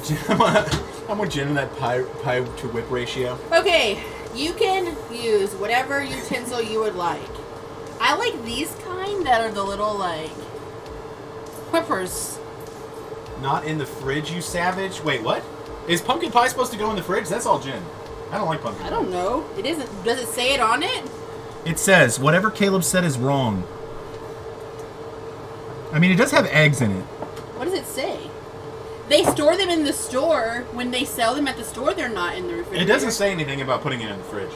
it. I'm with Jen in that pie to whip ratio. Okay, you can use whatever utensil you would like. I like these kind that are the little, like, whippers. Not in the fridge, you savage. Wait, what? Is pumpkin pie supposed to go in the fridge? That's all Jen. I don't like pumpkin pie. I don't know. It isn't. Does it say it on it? It says, whatever Caleb said is wrong. I mean, it does have eggs in it. What does it say? They store them in the store. When they sell them at the store, they're not in the refrigerator. It doesn't say anything about putting it in the fridge.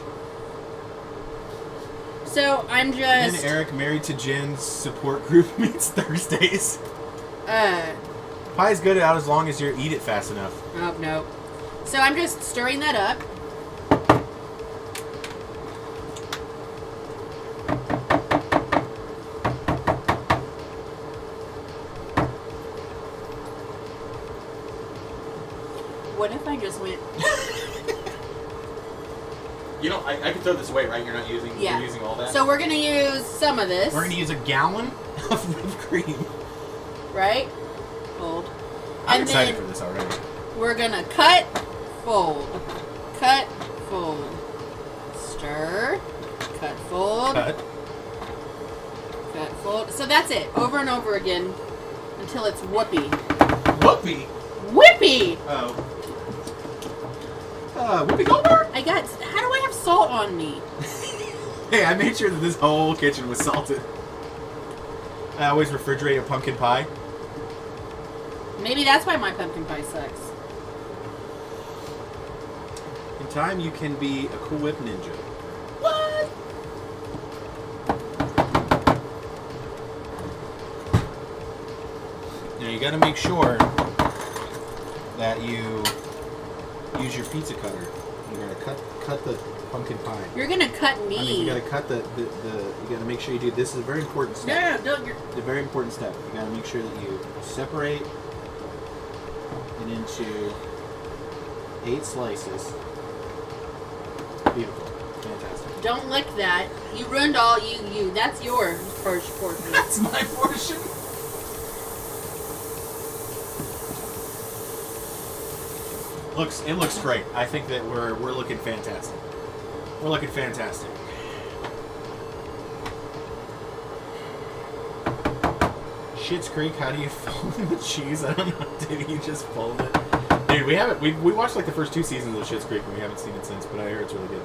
So, I'm just... And Eric, married to Jen's support group, meets Thursdays. Pie's good out as long as you eat it fast enough. Oh, no. So, I'm just stirring that up. What if I just went... You know, I can throw this away, right? You're not using, yeah. You're using all that? So we're going to use some of this. We're going to use a gallon of whipped cream. right? Fold. I'm And excited then for this already. we're gonna cut, fold, cut, fold, stir, cut, fold, Cut. cut, fold. So that's it, over and over again until it's whoopee. Whoopee. Whippy! Oh. Whoopi Goldberg? How do I have salt on me? Hey, I made sure that this whole kitchen was salted. I always refrigerate a pumpkin pie. Maybe that's why my pumpkin pie sucks. In time, you can be a Cool Whip ninja. What? Now, you gotta make sure that you use your pizza cutter. You gotta cut the pumpkin pie. You're gonna cut me. I mean, you gotta cut you gotta make sure you do, this is a very important step. No, don't. It's a very important step. You gotta make sure that you separate it into 8 slices. Beautiful. Fantastic. Don't lick that. You ruined all you. That's your first portion. That's my portion. It looks great. I think that we're looking fantastic. We're looking fantastic. Schitt's Creek, how do you fold the cheese? I don't know. Did you just fold it? Dude, we watched like the first 2 seasons of Schitt's Creek and we haven't seen it since, but I hear it's really good.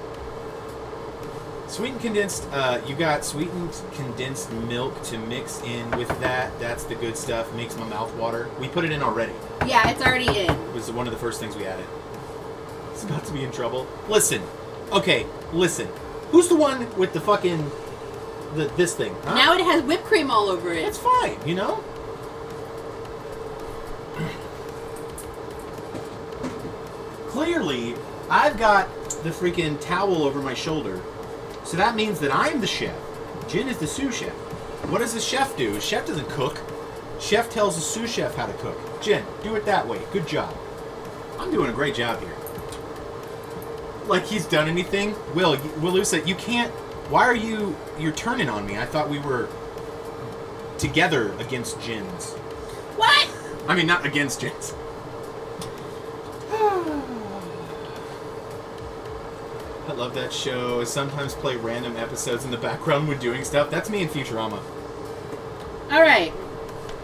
Sweetened condensed, you got sweetened condensed milk to mix in with that. That's the good stuff. Makes my mouth water. We put it in already. Yeah, it's already in. It was one of the first things we added. It's about to be in trouble. Listen. Okay, listen. Who's the one with the fucking... this thing? Huh? Now it has whipped cream all over it. It's fine, you know? Clearly, I've got the freaking towel over my shoulder. So that means that I'm the chef. Jen is the sous chef. What does the chef do? The chef doesn't cook. Chef tells the sous chef how to cook. Jen, do it that way. Good job. I'm doing a great job here. Like he's done anything? Willusa, you can't... Why are you... You're turning on me. I thought we were together against Jins. What? I mean, not against Jins. I love that show. I sometimes play random episodes in the background when doing stuff. That's me in Futurama. Alright.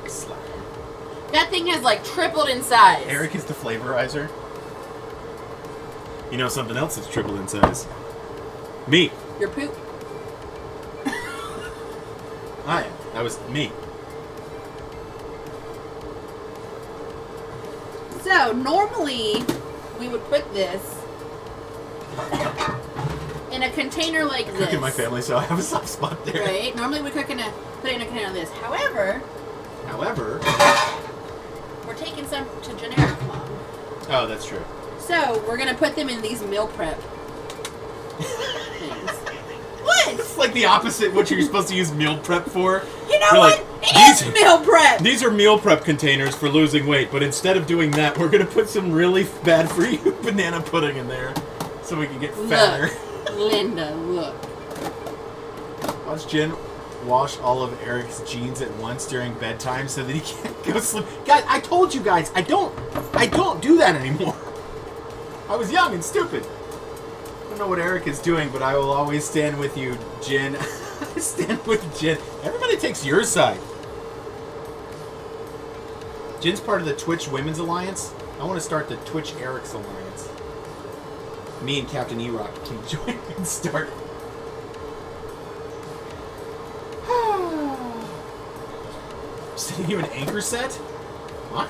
Slap. That thing has like tripled in size. Eric is the flavorizer. You know something else that's tripled in size? Me. Your poop. That was me. So, normally, we would put this in a container like this. Cook in my family, so I have a soft spot there. Right? Normally we put it in a container like this. However, we're taking some to generic mom. Oh, that's true. So, we're going to put them in these meal prep things. What? It's like the opposite what you're supposed to use meal prep for. You know You're what? like, It is meal prep! These are meal prep containers for losing weight, but instead of doing that, we're going to put some really bad for you banana pudding in there so we can get fatter. Look, Linda, look. Watch Jen wash all of Eric's jeans at once during bedtime so that he can't go sleep. Guys, I told you guys, I don't do that anymore. I was young and stupid. I don't know what Eric is doing, but I will always stand with you, Jen. Stand with Jen. Everybody takes your side. Jen's part of the Twitch Women's Alliance. I want to start the Twitch Eric's Alliance. Me and Captain E-Rock can join and start. Sending you an anchor set? What?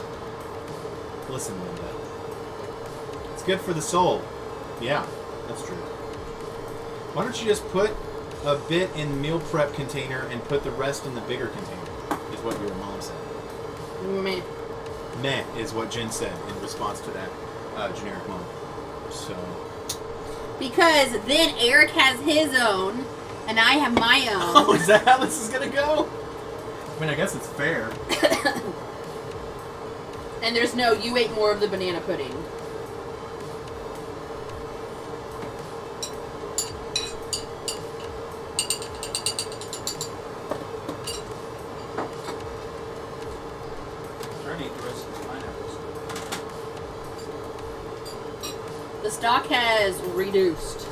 Listen, Linda. It's good for the soul. Yeah, that's true. Why don't you just put a bit in meal prep container and put the rest in the bigger container, is what your mom said. Meh. Meh is what Jen said in response to that generic mom. So. Because then Eric has his own, and I have my own. Oh, is that how this is going to go? I mean, I guess it's fair. And there's no, you ate more of the banana pudding. The stock has reduced.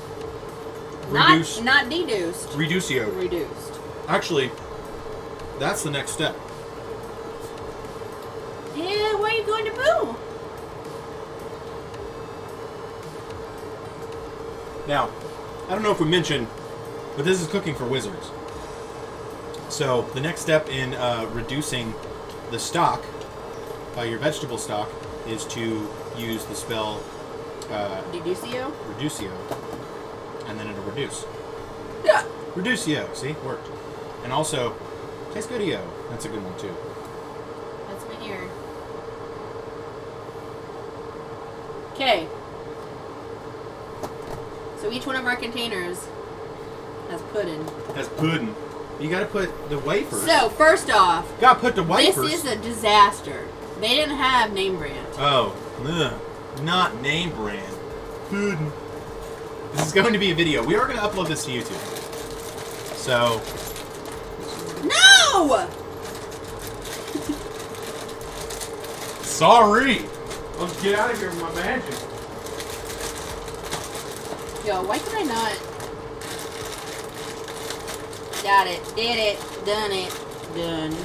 Reduced. Not deduced. Reducio. Reduced. Actually, that's the next step. Yeah, where are you going to boo? Now, I don't know if we mentioned, but this is cooking for wizards. So the next step in reducing the stock, your vegetable stock, is to use the spell Deducio? Reducio, and then it'll reduce. Yeah. Reducio, see? Worked. And also, taste goodio. That's a good one, too. That's my ear. Okay. So each one of our containers has pudding. Has pudding. You gotta put the wafers. So, first off, gotta put the wafers. this is a disaster. They didn't have name brand. Oh, ugh. Not name brand. Pudding. This is going to be a video. We are going to upload this to YouTube. So. No! Sorry. Let's get out of here with my magic. Yo, why can I not? Got it. Did it. Done it. Done.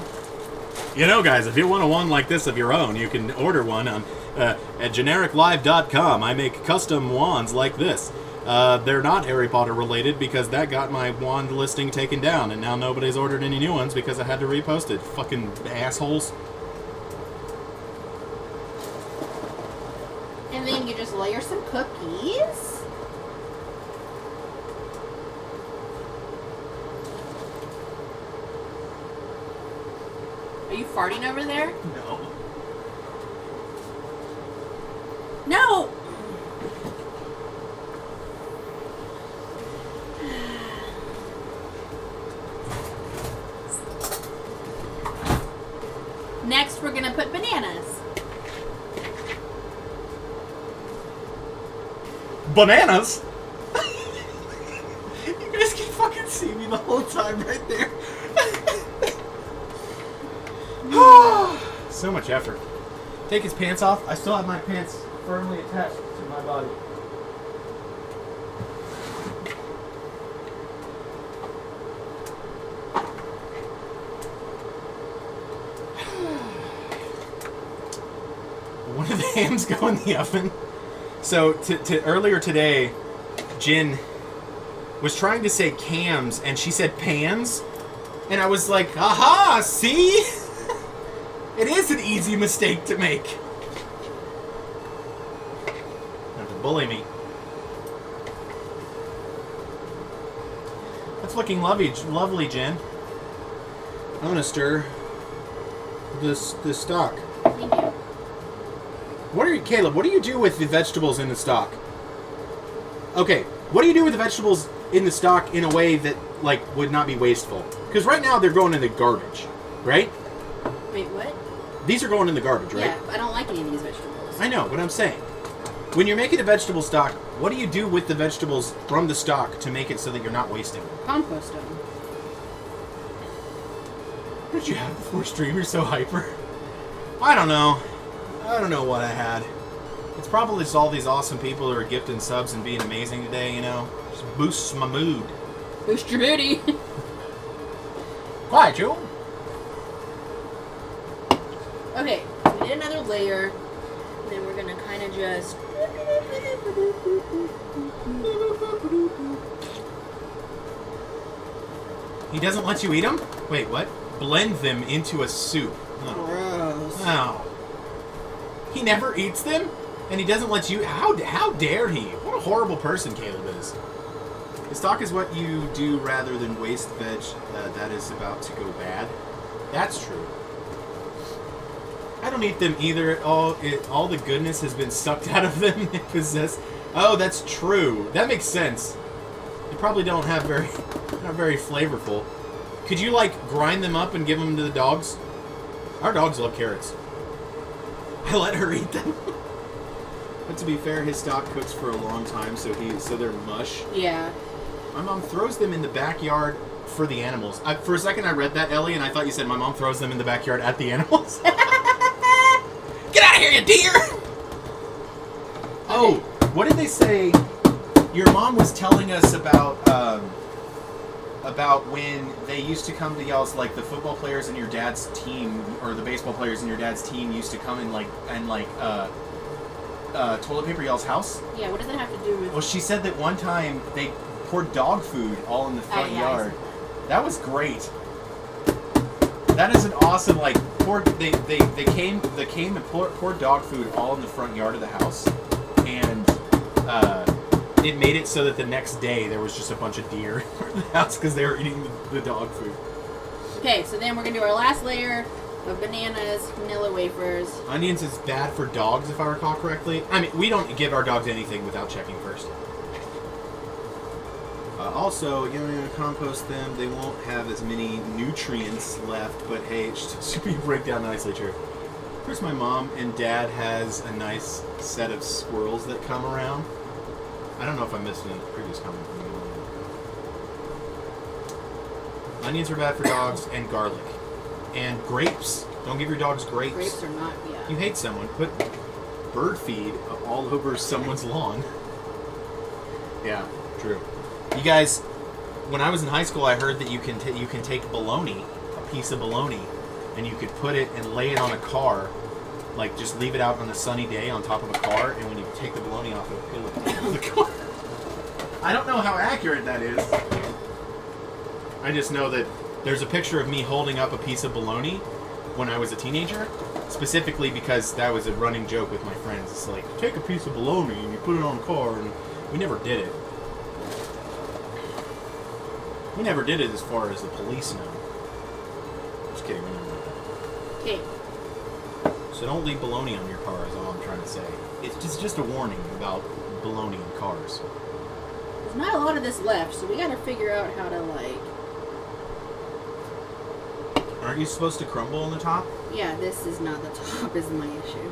You know, guys, if you want a wand like this of your own, you can order one on at genericlive.com. I make custom wands like this. They're not Harry Potter related because that got my wand listing taken down, and now nobody's ordered any new ones because I had to repost it. Fucking assholes. And then you just layer some cookies. Are you farting over there? No. No! Next, we're gonna put bananas. Bananas? You guys can fucking see me the whole time right there. So much effort. Take his pants off. I still have my pants firmly attached to my body. One of the hams go in the oven. So earlier today, Jen was trying to say cams, and she said pans, and I was like, aha, see? It is an easy mistake to make. Not to bully me. That's looking lovely, Jen. I'm gonna stir this stock. Thank you. Caleb, what do you do with the vegetables in the stock? Okay, what do you do with the vegetables in the stock in a way that, like, would not be wasteful? Because right now they're going in the garbage, right? Wait, what? These are going in the garbage, right? Yeah, I don't like any of these vegetables. I know, but I'm saying, when you're making a vegetable stock, what do you do with the vegetables from the stock to make it so that you're not wasting them? Compost them. What did you have before streamers so hyper? I don't know. I don't know what I had. It's probably just all these awesome people who are gifting subs and being amazing today, you know? Just boosts my mood. Boost your booty. Why, Joe? Okay, we did another layer. And then we're gonna kind of just... He doesn't let you eat them? Wait, what? Blend them into a soup. Oh. Gross. Oh. He never eats them? And he doesn't let you... How dare he? What a horrible person Caleb is. The stock is what you do rather than waste veg that is about to go bad. That's true. I don't eat them either. All the goodness has been sucked out of them. They possess... Oh, that's true. That makes sense. They probably don't have not very flavorful. Could you, like, grind them up and give them to the dogs? Our dogs love carrots. I let her eat them. But to be fair, his stock cooks for a long time, so they're mush. Yeah. My mom throws them in the backyard for the animals. For a second, I read that, Ellie, and I thought you said my mom throws them in the backyard at the animals. Get out of here, you deer! Oh, What did they say? Your mom was telling us about when they used to come to y'all's, like, the football players in your dad's team, or the baseball players in your dad's team used to come and toilet paper y'all's house. Yeah, what does it have to do with... Well, she said that one time they poured dog food all in the front yard. That was great. That is an awesome, like, they came and poured dog food all in the front yard of the house, and it made it so that the next day there was just a bunch of deer in the house because they were eating the dog food. Okay, so then we're going to do our last layer of bananas, vanilla wafers. Onions is bad for dogs, if I recall correctly. I mean, we don't give our dogs anything without checking first. Also, you're going to compost them. They won't have as many nutrients left, but hey, it should be break down nicely true. Of course, my mom and dad has a nice set of squirrels that come around. I don't know if I missed it in the previous comment from you. Onions are bad for dogs, and garlic. And grapes. Don't give your dogs grapes. Grapes are not, yeah. You hate someone. Put bird feed all over someone's lawn. Yeah, true. You guys, when I was in high school, I heard that you can take bologna, a piece of bologna, and you could put it and lay it on a car, like just leave it out on a sunny day on top of a car, and when you take the bologna off, it'll peel it on the car. I don't know how accurate that is. I just know that there's a picture of me holding up a piece of bologna when I was a teenager, specifically because that was a running joke with my friends. It's like, take a piece of bologna and you put it on a car, and we never did it. We never did it as far as the police know. Just kidding, we never did that. Okay. So don't leave bologna on your car is all I'm trying to say. It's just a warning about bologna in cars. There's not a lot of this left, so we gotta figure out how to, like... Aren't you supposed to crumble on the top? Yeah, this is not the top, is my issue.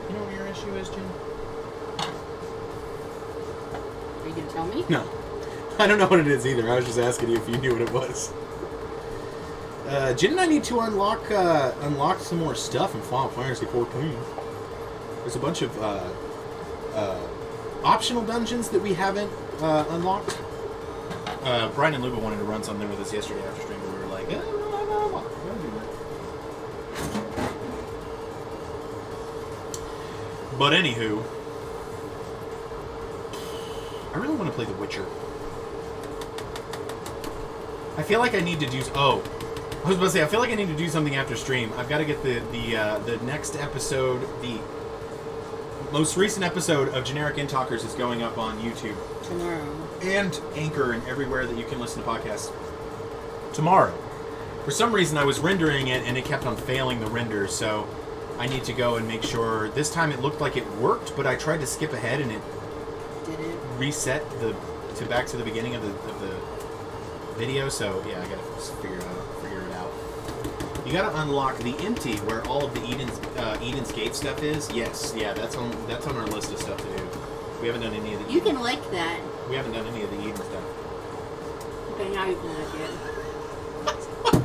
You know what your issue is, Jen? Are you gonna tell me? No. I don't know what it is either. I was just asking you if you knew what it was. Jen and I need to unlock some more stuff in Final Fantasy 14. There's a bunch of optional dungeons that we haven't unlocked. Brian and Luba wanted to run something with us yesterday after stream, and we were like, we're gonna do that. But anywho, I really want to play The Witcher. I feel like I need to do... Oh, I was about to say, I feel like I need to do something after stream. I've got to get the next episode, the most recent episode of Generic In Talkers is going up on YouTube. Tomorrow. And Anchor and everywhere that you can listen to podcasts. Tomorrow. For some reason, I was rendering it, and it kept on failing the render, so I need to go and make sure. This time it looked like it worked, but I tried to skip ahead, and it reset back to the beginning of the video. So yeah, I gotta figure it out. You gotta unlock the empty where all of the Eden's Gate stuff is. Yes, yeah, that's on our list of stuff to do. We haven't done any of the. You can like that. We haven't done any of the Eden stuff. Okay, now you can like it.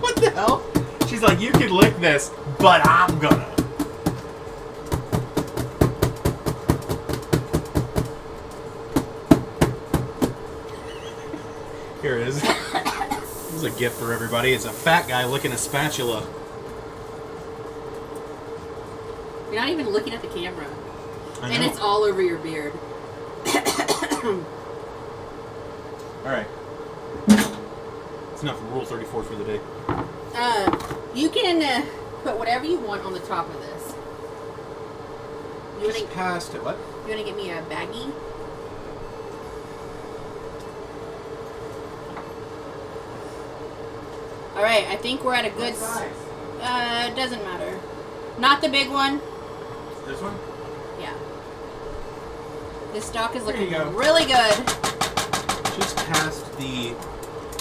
What the hell? She's like, you can lick this, but I'm gonna. Here it is. This is a gift for everybody. It's a fat guy licking a spatula. You're not even looking at the camera. I know. And it's all over your beard. Alright. It's enough for Rule 34 for the day. You can put whatever you want on the top of this. You Just past it. What? You want to get me a baggie? Alright, I think we're at a good... What size? It doesn't matter. Not the big one. This one? Yeah. This stock is There you looking go. really good. Just past the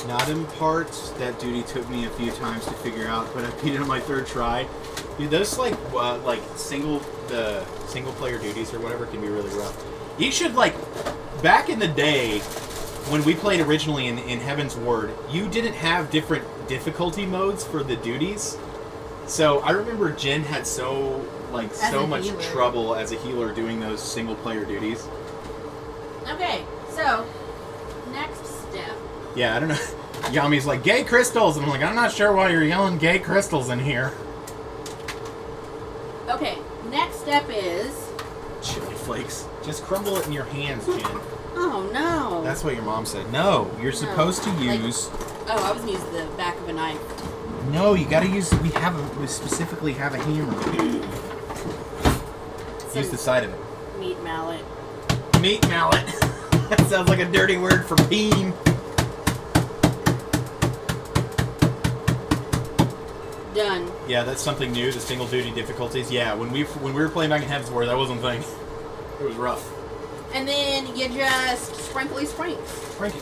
Nodum parts. That duty took me a few times to figure out, but I beat it on my third try. Dude, those single player duties or whatever can be really rough. You should back in the day when we played originally in Heaven's Ward, you didn't have different difficulty modes for the duties. So I remember Jen had so much healer. trouble as a healer doing those single player duties. Okay, so next step. Yeah, I don't know. Yami's like, gay crystals! And I'm like, I'm not sure why you're yelling gay crystals in here. Okay, next step is... Chili flakes. Just crumble it in your hands, Jen. Oh, no. That's what your mom said. No, you're supposed to use... Oh, I was going to use the back of a knife. No, you gotta use... We specifically have a hammer. Use the side of it. Meat mallet. Meat mallet. That sounds like a dirty word for peen. Done. Yeah, that's something new, the single duty difficulties. Yeah, when we were playing back in Heaven's War, that wasn't a thing. It was rough. And then you just sprinkly sprink. Frankie.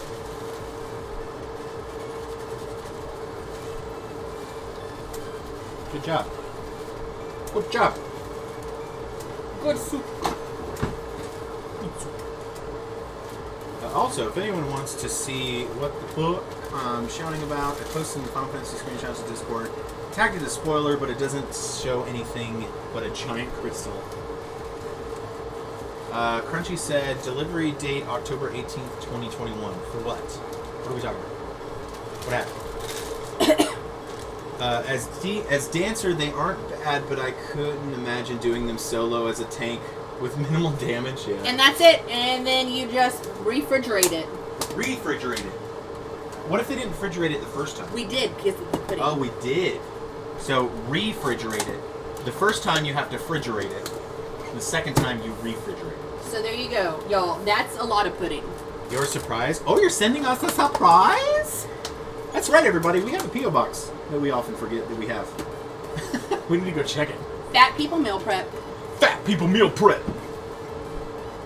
Good job. Good job. Good soup. Also, if anyone wants to see what the book I'm shouting about, I posted the Final Fantasy screenshots to Discord. Tagged it as spoiler, but it doesn't show anything but a giant crystal. Crunchy said, delivery date October 18th, 2021. For what? What are we talking about? What happened? As dancer, they aren't bad, but I couldn't imagine doing them solo as a tank with minimal damage. Yeah. And that's it. And then you just refrigerate it. Refrigerate it. What if they didn't refrigerate it the first time? We did, because of the pudding. Oh, we did. So, refrigerate it. The first time you have to refrigerate it. The second time you refrigerate it. So there you go, y'all. That's a lot of pudding. You're surprised? Oh, you're sending us a surprise? That's right, everybody. We have a P.O. box that we often forget that we have. We need to go check it. Fat people meal prep. Fat people meal prep.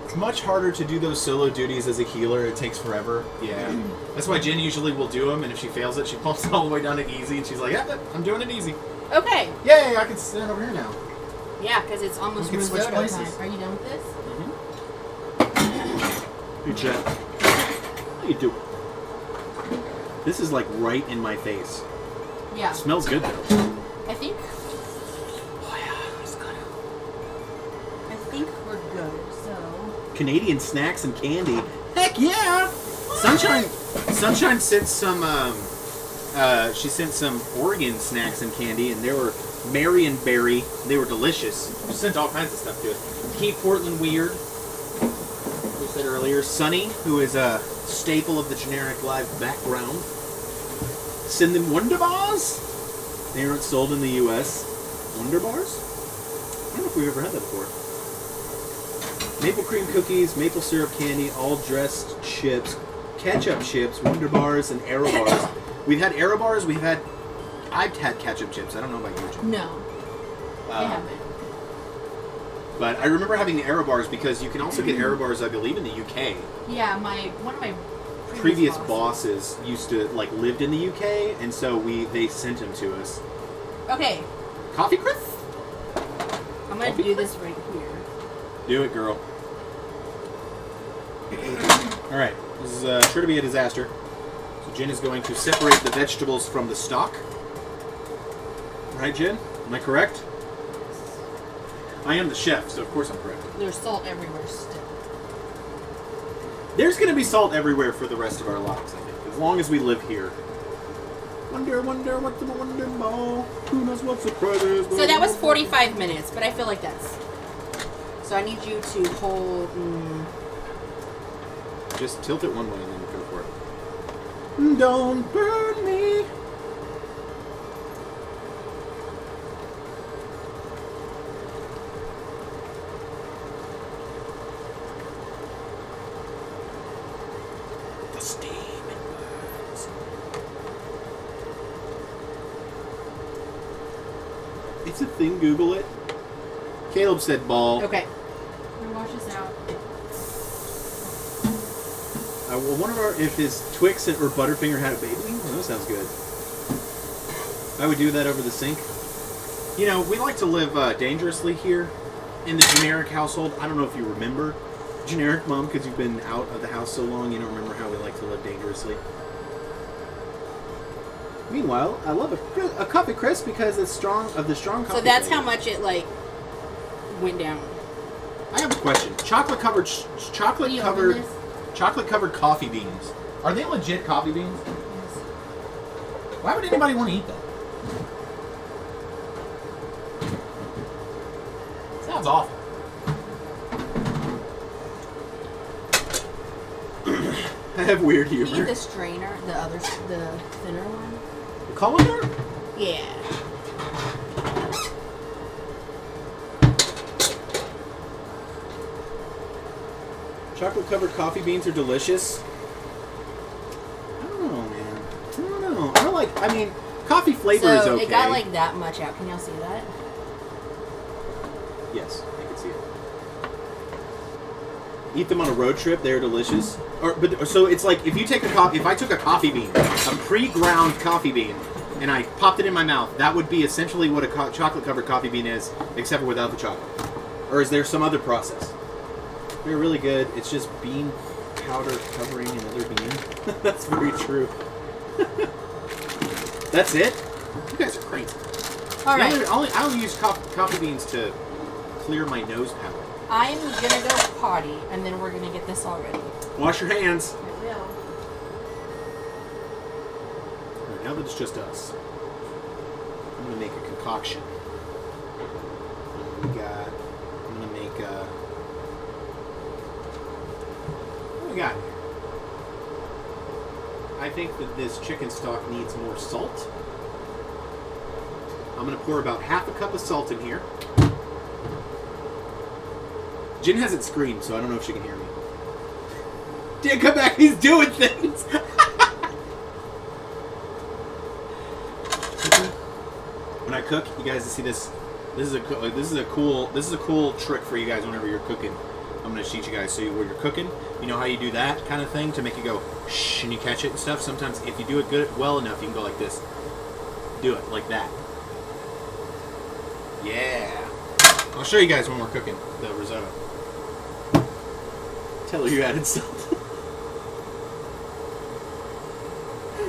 It's much harder to do those solo duties as a healer. It takes forever. Yeah. That's why Jen usually will do them, and if she fails it, she pumps it all the way down to easy, and she's like, yeah, I'm doing it easy. Okay. Yay, I can stand over here now. Yeah, because it's almost We can switch risotto places. time. Are you done with this? Hey, Jen. How you doing? This is like right in my face. Yeah. It smells good, though. I think Oh, yeah. It's good. we're good, so... Canadian snacks and candy. Heck yeah! Sunshine sent some, she sent some Oregon snacks and candy, and they were Marion Berry. They were delicious. She sent all kinds of stuff to us. Keep Portland Weird, we said earlier. Sunny, who is a staple of the generic live background. Send them Wonder Bars. They aren't sold in the U.S. Wonder Bars? I don't know if we've ever had that before. Maple cream cookies, maple syrup candy, all dressed chips, ketchup chips, Wonder Bars, and Aero Bars. We've had Aero Bars. I've had ketchup chips. I don't know about you, Jim. No. I haven't. But I remember having the Aero Bars because you can also get Aero Bars, I believe, in the UK. Yeah, one of my Previous bosses used to lived in the UK, and so they sent them to us. Okay, Coffee crisp? I'm gonna do this right here. Do it, girl. All right, this is sure to be a disaster. So Jen is going to separate the vegetables from the stock. Right, Jen? Am I correct? I am the chef, so of course I'm correct. There's salt everywhere still. There's going to be salt everywhere for the rest of our lives, I think, as long as we live here. Wonder what's the wonder ball? Who knows what surprises? So that was 45 minutes, but I feel like that's... So I need you to hold... Just tilt it one way and then go for it. Don't burn me. The steam and burns. It's a thing, Google it. Caleb said ball. Okay. I'm gonna wash this out. I wonder if his Twix or Butterfinger had a baby. Oh, that sounds good. I would do that over the sink. You know, we like to live dangerously here in the generic household. I don't know if you remember generic, Mom, because you've been out of the house so long. You don't remember how we like to live dangerously. Meanwhile, I love a coffee crisp because it's strong coffee. So that's how much it like went down. I have a question. Chocolate covered coffee beans. Are they legit coffee beans? Yes. Why would anybody want to eat that? Sounds awful. I have weird Can you humor. eat the strainer, the thinner one? The colander? Yeah. Chocolate covered coffee beans are delicious. I don't know, man. I don't know. I don't like. I mean, coffee flavor is okay. It got like that much out. Can y'all see that? Yes, I can see it. Eat them on a road trip; they're delicious. So it's like if you take if I took a coffee bean, a pre-ground coffee bean, and I popped it in my mouth, that would be essentially what a chocolate-covered coffee bean is, except for without the chocolate. Or is there some other process? They're really good. It's just bean powder covering another bean. That's very true. That's it? You guys are crazy. All right. I'll use coffee beans to clear my nose palate. I'm gonna go potty, and then we're gonna get this all ready. Wash your hands. I will. All right, now that it's just us, I'm gonna make a concoction. I'm gonna make what do we got here? I think that this chicken stock needs more salt. I'm gonna pour about half a cup of salt in here. Jen hasn't screamed, so I don't know if she can hear me. Jen, come back! He's doing things. When I cook, you guys see this. This is a cool trick for you guys whenever you're cooking. I'm gonna teach you guys. So when you're cooking, you know how you do that kind of thing to make it go shh and you catch it and stuff. Sometimes if you do it well enough, you can go like this. Do it like that. Yeah. I'll show you guys when we're cooking the risotto. Tell her you added salt.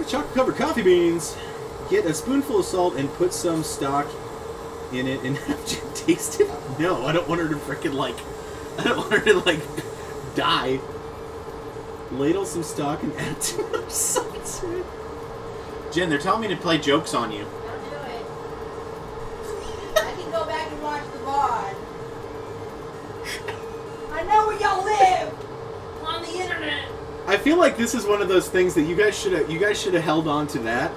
Chocolate covered coffee beans. Get a spoonful of salt and put some stock in it and have Jen taste it. No, I don't want her to freaking I don't want her to die. Ladle some stock and add too much salt to it. Jen, they're telling me to play jokes on you. Don't do it. I can go back and watch the VOD. I know where y'all live. On the internet. I feel like this is one of those things that you guys should have held on to that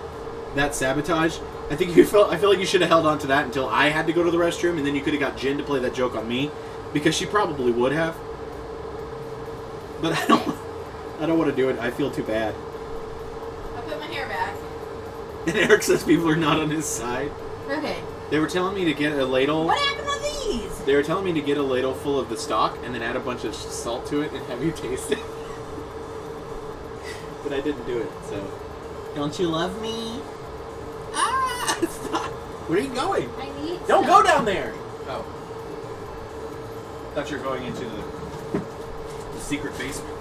sabotage. I feel like you should have held on to that until I had to go to the restroom, and then you could have got Jen to play that joke on me, because she probably would have. But I don't want to do it. I feel too bad. I put my hair back. And Eric says people are not on his side. Okay. They were telling me to get a ladle. What happened with these? They were telling me to get a ladle full of the stock and then add a bunch of salt to it and have you taste it. But I didn't do it, so. Don't you love me? Ah! Stop! Where are you going? I need Don't some. go down there! Oh. Thought you were going into the secret basement.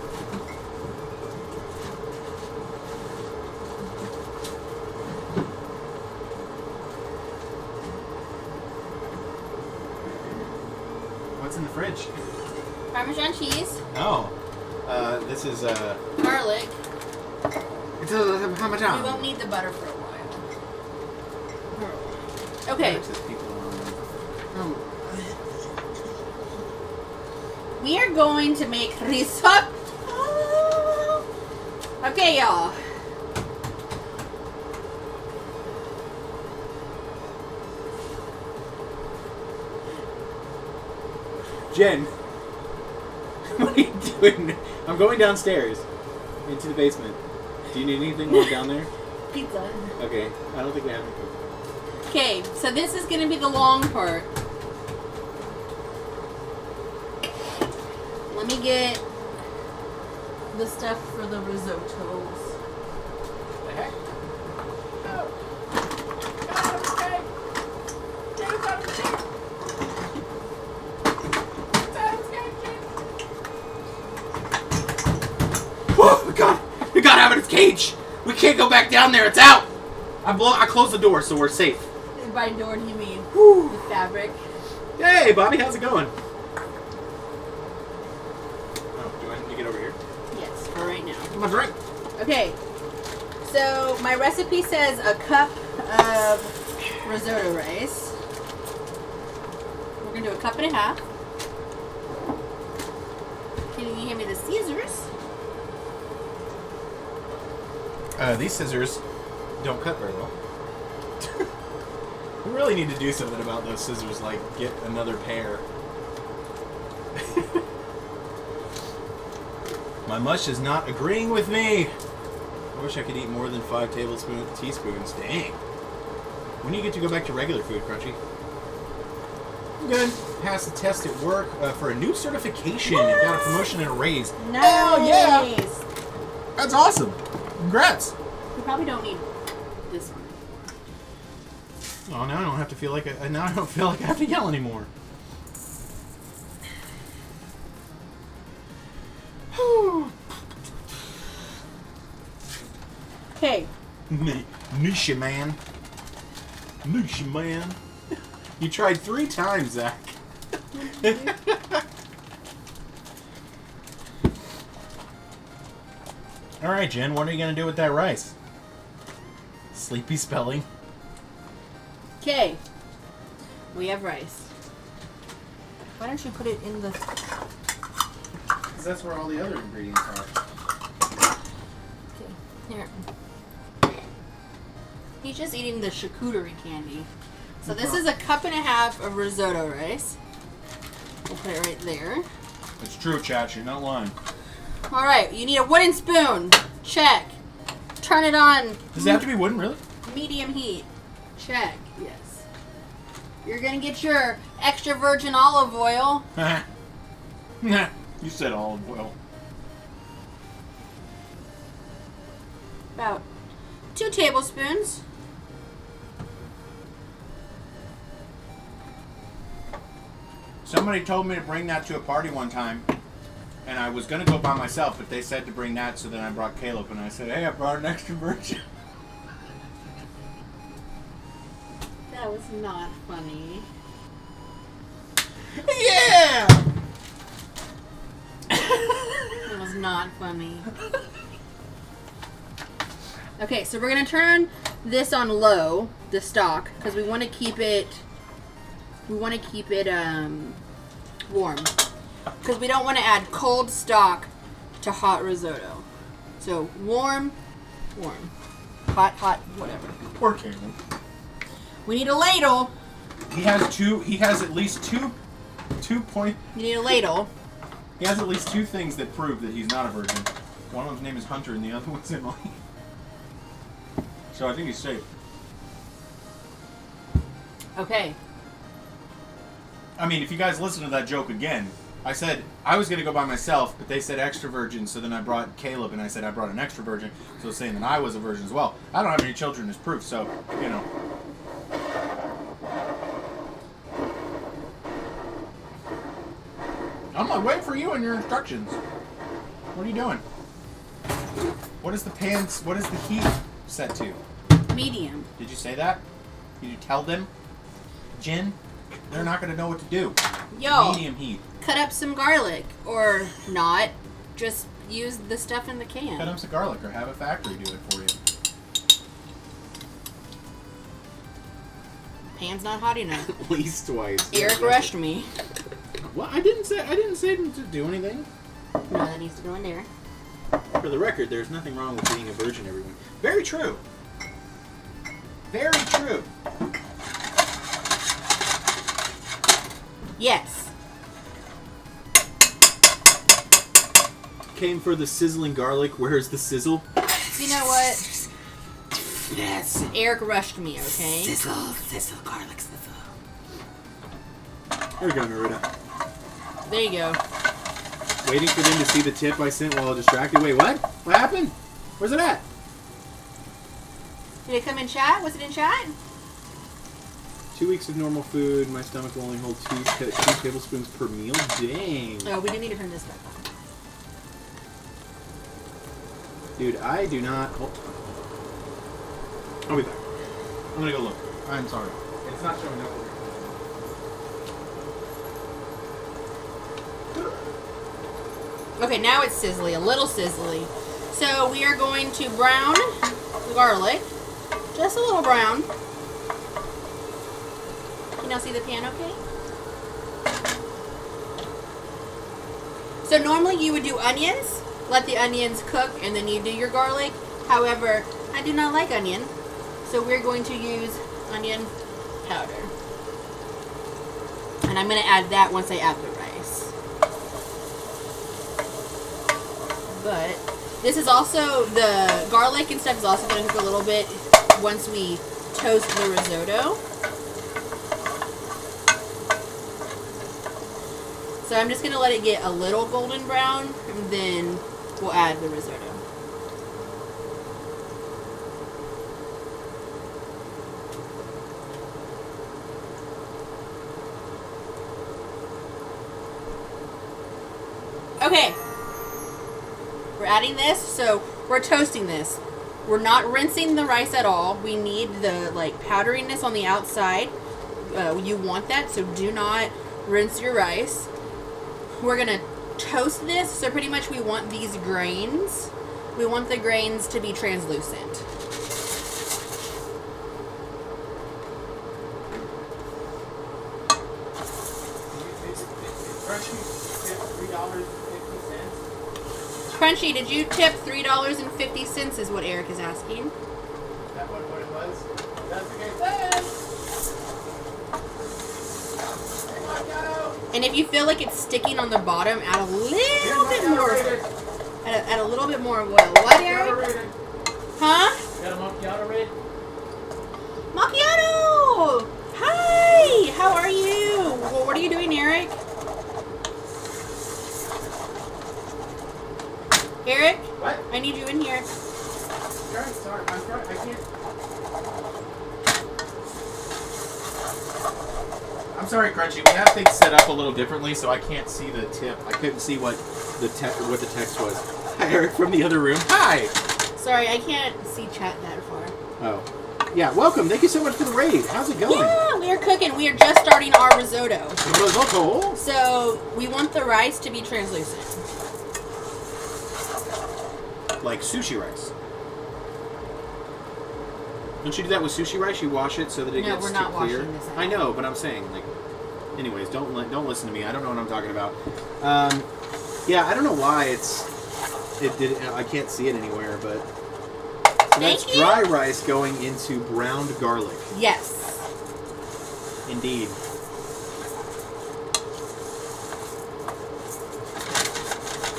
What's in the fridge? Parmesan cheese. Oh. This is, Garlic. It's a Parmesan. We won't need the butter for a while. Okay. We are going to make risotto. Okay, y'all. Jen, what are you doing? I'm going downstairs into the basement. Do you need anything while I'm down there? Pizza. Okay, I don't think we have any. Okay, so this is going to be the long part. Let me get the stuff for the risottos. The heck? Whoa, it got out of its cage. We can't go back down there. It's out. I closed the door, so we're safe. And by door, do you mean the fabric? Hey, Bobby, how's it going? Oh, do I need to get over here? Yes, for right now. Come on, drink. Okay, so my recipe says a cup of risotto rice. We're gonna do a cup and a half. Can you hand me the scissors? These scissors don't cut very well. We really need to do something about those scissors, like get another pair. My mush is not agreeing with me. I wish I could eat more than 5 teaspoons. Dang. When do you get to go back to regular food, Crunchy? Good. Passed the test at work for a new certification. What? Got a promotion and a raise. Nice. Oh, yeah. That's awesome. Congrats. We probably don't need this one. Oh, now I don't have to feel like now I don't feel like I have to yell anymore. Okay. Nisha man. Nisha man. You tried 3 times, Zach. All right, Jen. What are you gonna do with that rice? Sleepy spelling. Okay. We have rice. Why don't you put it in the... Because that's where all the other ingredients are. Okay, here. He's just eating the charcuterie candy. So this is a cup and a half of risotto rice. We'll put it right there. It's true, Chat. You're not lying. All right, you need a wooden spoon. Check. Turn it on. Does it have to be wooden, really? Medium heat. Check. Yes. You're gonna get your extra virgin olive oil. Nah. You said olive oil. About 2 tablespoons. Somebody told me to bring that to a party one time, and I was going to go by myself, but they said to bring that, so then I brought Caleb, and I said, hey, I brought an extra virgin. That was not funny. Yeah! That was not funny. Okay, so we're going to turn this on low, the stock, because we want to keep it... warm. Because we don't want to add cold stock to hot risotto. So warm, warm. Hot, whatever. Poor Caleb. We need a ladle. He has at least two point... You need a ladle. He has at least 2 things that prove that he's not a virgin. One of them's name is Hunter, and the other one's Emily. So I think he's safe. Okay. I mean, if you guys listen to that joke again, I said I was going to go by myself, but they said extra virgin, so then I brought Caleb, and I said I brought an extra virgin, so saying that I was a virgin as well. I don't have any children as proof, so, you know. I'm like, wait for you and your instructions. What are you doing? What is the heat set to? Medium. Did you say that? Did you tell them? Jen? They're not going to know what to do. Yo. Medium heat. Cut up some garlic. Or not. Just use the stuff in the can. Cut up some garlic or have a factory do it for you. Pan's not hot enough. At least twice. Eric rushed me. What? I didn't say to do anything. No, that needs to go in there. For the record, there's nothing wrong with being a virgin, everyone. Very true. Very true. Yes. Came for the sizzling garlic. Where's the sizzle? You know what? Yes. Eric rushed me, okay? Sizzle, garlic sizzle. There we go, Narita. There you go. Waiting for them to see the tip I sent while distracted. Wait, what? What happened? Where's it at? Did it come in chat? Was it in chat? 2 weeks of normal food. My stomach will only hold 2 tablespoons per meal. Dang. Oh, we do need to turn this back on. Dude, I do not... Oh. I'll be back. I'm gonna go look. I'm sorry. It's not showing up. Okay, now it's sizzly, a little sizzly. So we are going to brown the garlic. Just a little brown. Can y'all see the pan okay? So normally you would do onions, let the onions cook, and then you do your garlic. However, I do not like onion, so we're going to use onion powder. And I'm going to add that once I add the rice. But this is also, the garlic and stuff is also going to cook a little bit once we toast the risotto. So I'm just going to let it get a little golden brown, and then we'll add the risotto. Okay. We're adding this, so we're toasting this. We're not rinsing the rice at all. We need the powderiness on the outside. You want that, so do not rinse your rice. We're gonna toast this, so pretty much we want these grains. We want the grains to be translucent. Crunchy, did you tip $3.50 is what Eric is asking. Is that what it was? That's the case. And if you feel like it's sticking on the bottom, add a little bit more. Add a little bit more oil. What, Eric? Huh? Got a macchiato ready? Macchiato! Hi! How are you? Well, what are you doing, Eric? Eric? What? I need you in here. Sorry. I'm sorry. I can't. I'm sorry, Crunchy. We have things set up a little differently, so I can't see the tip. I couldn't see what the text was. Hi, Eric from the other room. Hi. Sorry, I can't see chat that far. Oh. Yeah, welcome. Thank you so much for the raid. How's it going? Yeah, we are cooking. We are just starting our risotto. Risotto? So, we want the rice to be translucent. Like sushi rice. Don't you do that with sushi rice? You wash it so that it No, gets we're not clear. washing this out. I know, but I'm saying, anyways, don't listen to me. I don't know what I'm talking about. Yeah, I don't know why I can't see it anywhere, but so that's dry rice going into browned garlic. Yes. Indeed.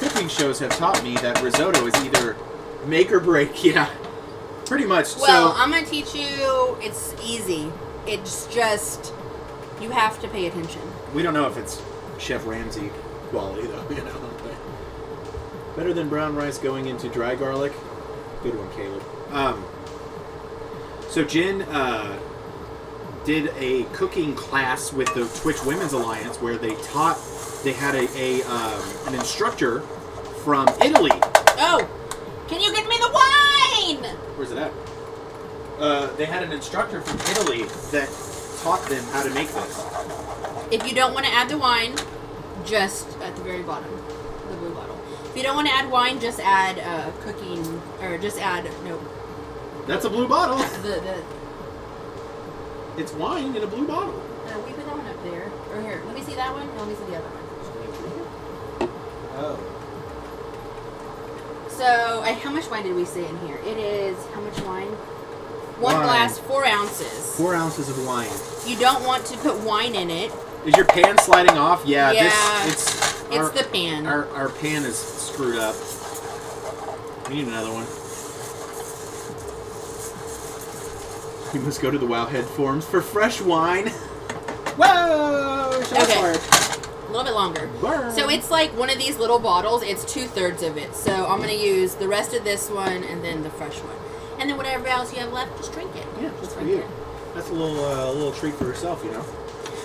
Cooking shows have taught me that risotto is either make or break. Yeah, pretty much. Well, I'm going to teach you, it's easy. It's just, you have to pay attention. We don't know if it's Chef Ramsay quality, though, you know. Better than brown rice going into dry garlic. Good one, Caleb. So Jen did a cooking class with the Twitch Women's Alliance where they had an instructor from Italy. Oh, can you get me the wine? Where's it at? They had an instructor from Italy that taught them how to make this. If you don't want to add the wine, just at the very bottom, the blue bottle. If you don't want to add wine, just add no. That's a blue bottle. The It's wine in a blue bottle. we put that one up there. Or here, let me see that one. And let me see the other one. Oh. So, how much wine did we say in here? It is, how much wine? One Wine. glass, 4 ounces. 4 ounces of wine. You don't want to put wine in it. Is your pan sliding off? Yeah. Yeah. It's the pan. Our pan is screwed up. We need another one. We must go to the Wowhead forums for fresh wine. Whoa! Okay. A little bit longer. Burn. So it's like one of these little bottles. It's 2/3 of it. So I'm going to use the rest of this one and then the fresh one. And then whatever else you have left, just drink it. Yeah, just for you. That's a little treat for yourself, you know.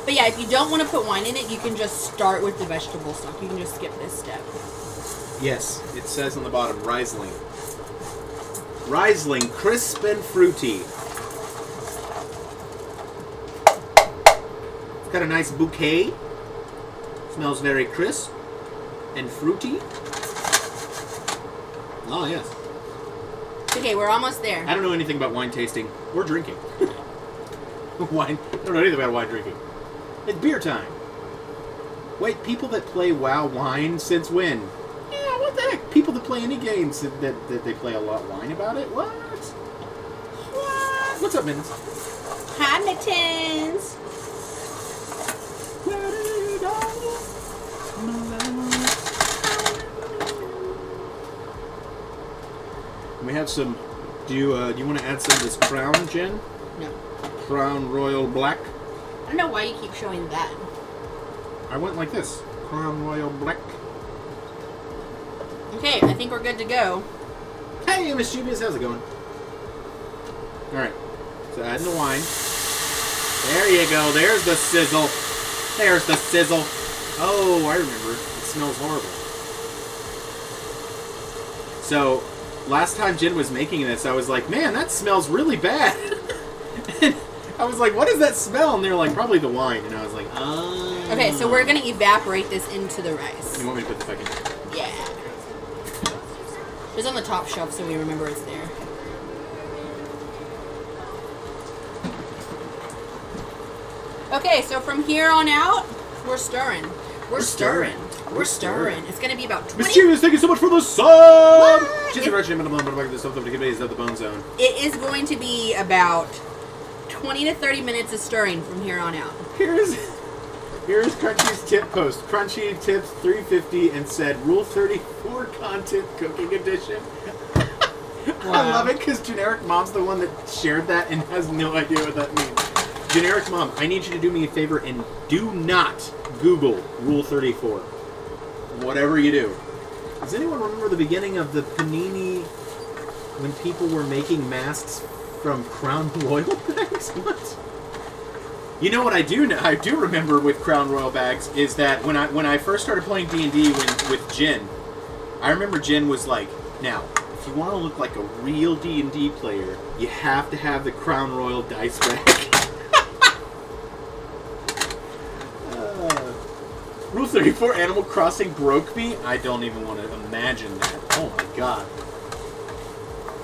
But yeah, if you don't want to put wine in it, you can just start with the vegetable stock. You can just skip this step. Yes, it says on the bottom, Riesling. Riesling, crisp and fruity. It's got a nice bouquet. Smells very crisp and fruity. Oh, yes. Okay, we're almost there. I don't know anything about wine tasting or drinking. Wine. I don't know anything about wine drinking. It's beer time. Wait, people that play WoW wine since when? Yeah, what the heck? People that play any games that they play a lot wine about it? What? What? What's up, Mittens? Hi, Mittens. We have some. Do you want to add some of this Crown, Jen? No. Crown Royal Black. I don't know why you keep showing that. I went like this. Crown Royal Black. Okay, I think we're good to go. Hey, Mischievous, how's it going? Alright. So adding the wine. There you go. There's the sizzle. There's the sizzle. Oh, I remember. It smells horrible. So, last time Jen was making this, I was like, man, that smells really bad. And I was like, what does that smell? And they were like, probably the wine. And I was like, oh. Okay, so we're going to evaporate this into the rice. You want me to put this back in? Yeah. It's on the top shelf so we remember it's there. Okay, so from here on out, we're stirring. We're stirring. We're stirring. It's going to be about 20... Mischievous, thank you so much for the sub! What? Just a of the bone zone. It is going to be about 20 to 30 minutes of stirring from here on out. Here's Crunchy's tip post. Crunchy tips 350 and said Rule 34 content cooking edition. Wow. I love it because Generic Mom's the one that shared that and has no idea what that means. Generic Mom, I need you to do me a favor and do not Google Rule 34. Whatever you do. Does anyone remember the beginning of the Panini when people were making masks from Crown Royal bags? What? You know what I do know? I do remember with Crown Royal bags is that when I first started playing D&D with Jen, I remember Jen was like, now, if you want to look like a real D&D player, you have to have the Crown Royal dice bag. Rule 34 Animal Crossing broke me? I don't even want to imagine that. Oh my god.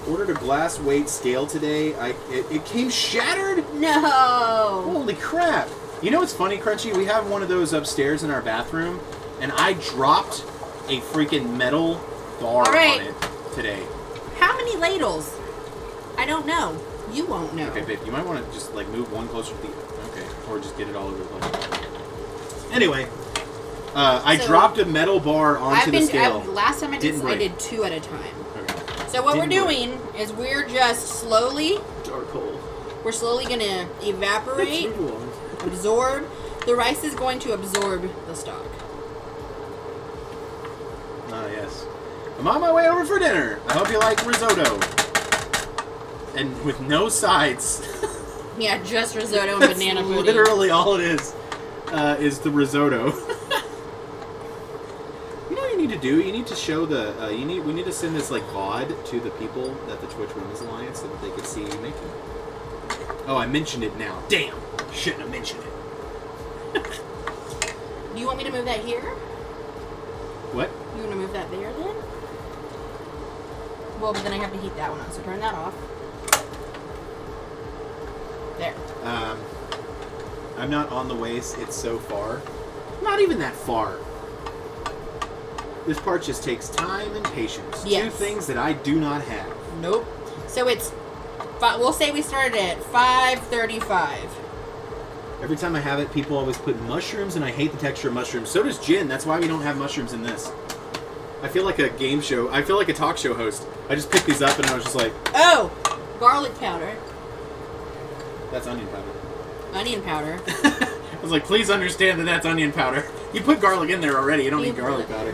Ordered a glass weight scale today. It came shattered? No! Holy crap. You know what's funny, Crunchy? We have one of those upstairs in our bathroom, and I dropped a freaking metal bar on it today. How many ladles? I don't know. You won't know. Okay, babe, you might want to just like move one closer to the... Okay, or just get it all over the place. Anyway... I dropped a metal bar onto the scale. Last time I did this, I did 2 at a time. Okay. So what we're doing is we're just slowly... Charcoal. We're slowly going to evaporate, absorb. The rice is going to absorb the stock. Ah, yes. I'm on my way over for dinner. I hope you like risotto. And with no sides. Yeah, just risotto and banana pudding. Literally all it is the risotto. You know what you need to do? You need to show the we need to send this like VOD to the people at the Twitch Women's Alliance so that they could see you making it. Oh, I mentioned it now. Damn, shouldn't have mentioned it. Do you want me to move that here? What? You want to move that there then? Well, but then I have to heat that one up, so turn that off. There. I'm not on the waist. It's so far. Not even that far. This part just takes time and patience. Yes. 2 things that I do not have. Nope. So it's... We'll say we started at 5:35. Every time I have it, people always put mushrooms, and I hate the texture of mushrooms. So does Jin. That's why we don't have mushrooms in this. I feel like a game show. I feel like a talk show host. I just picked these up, and I was just like... Oh! Garlic powder. That's onion powder. Onion powder. I was like, please understand that that's onion powder. You put garlic in there already. You don't need garlic powder.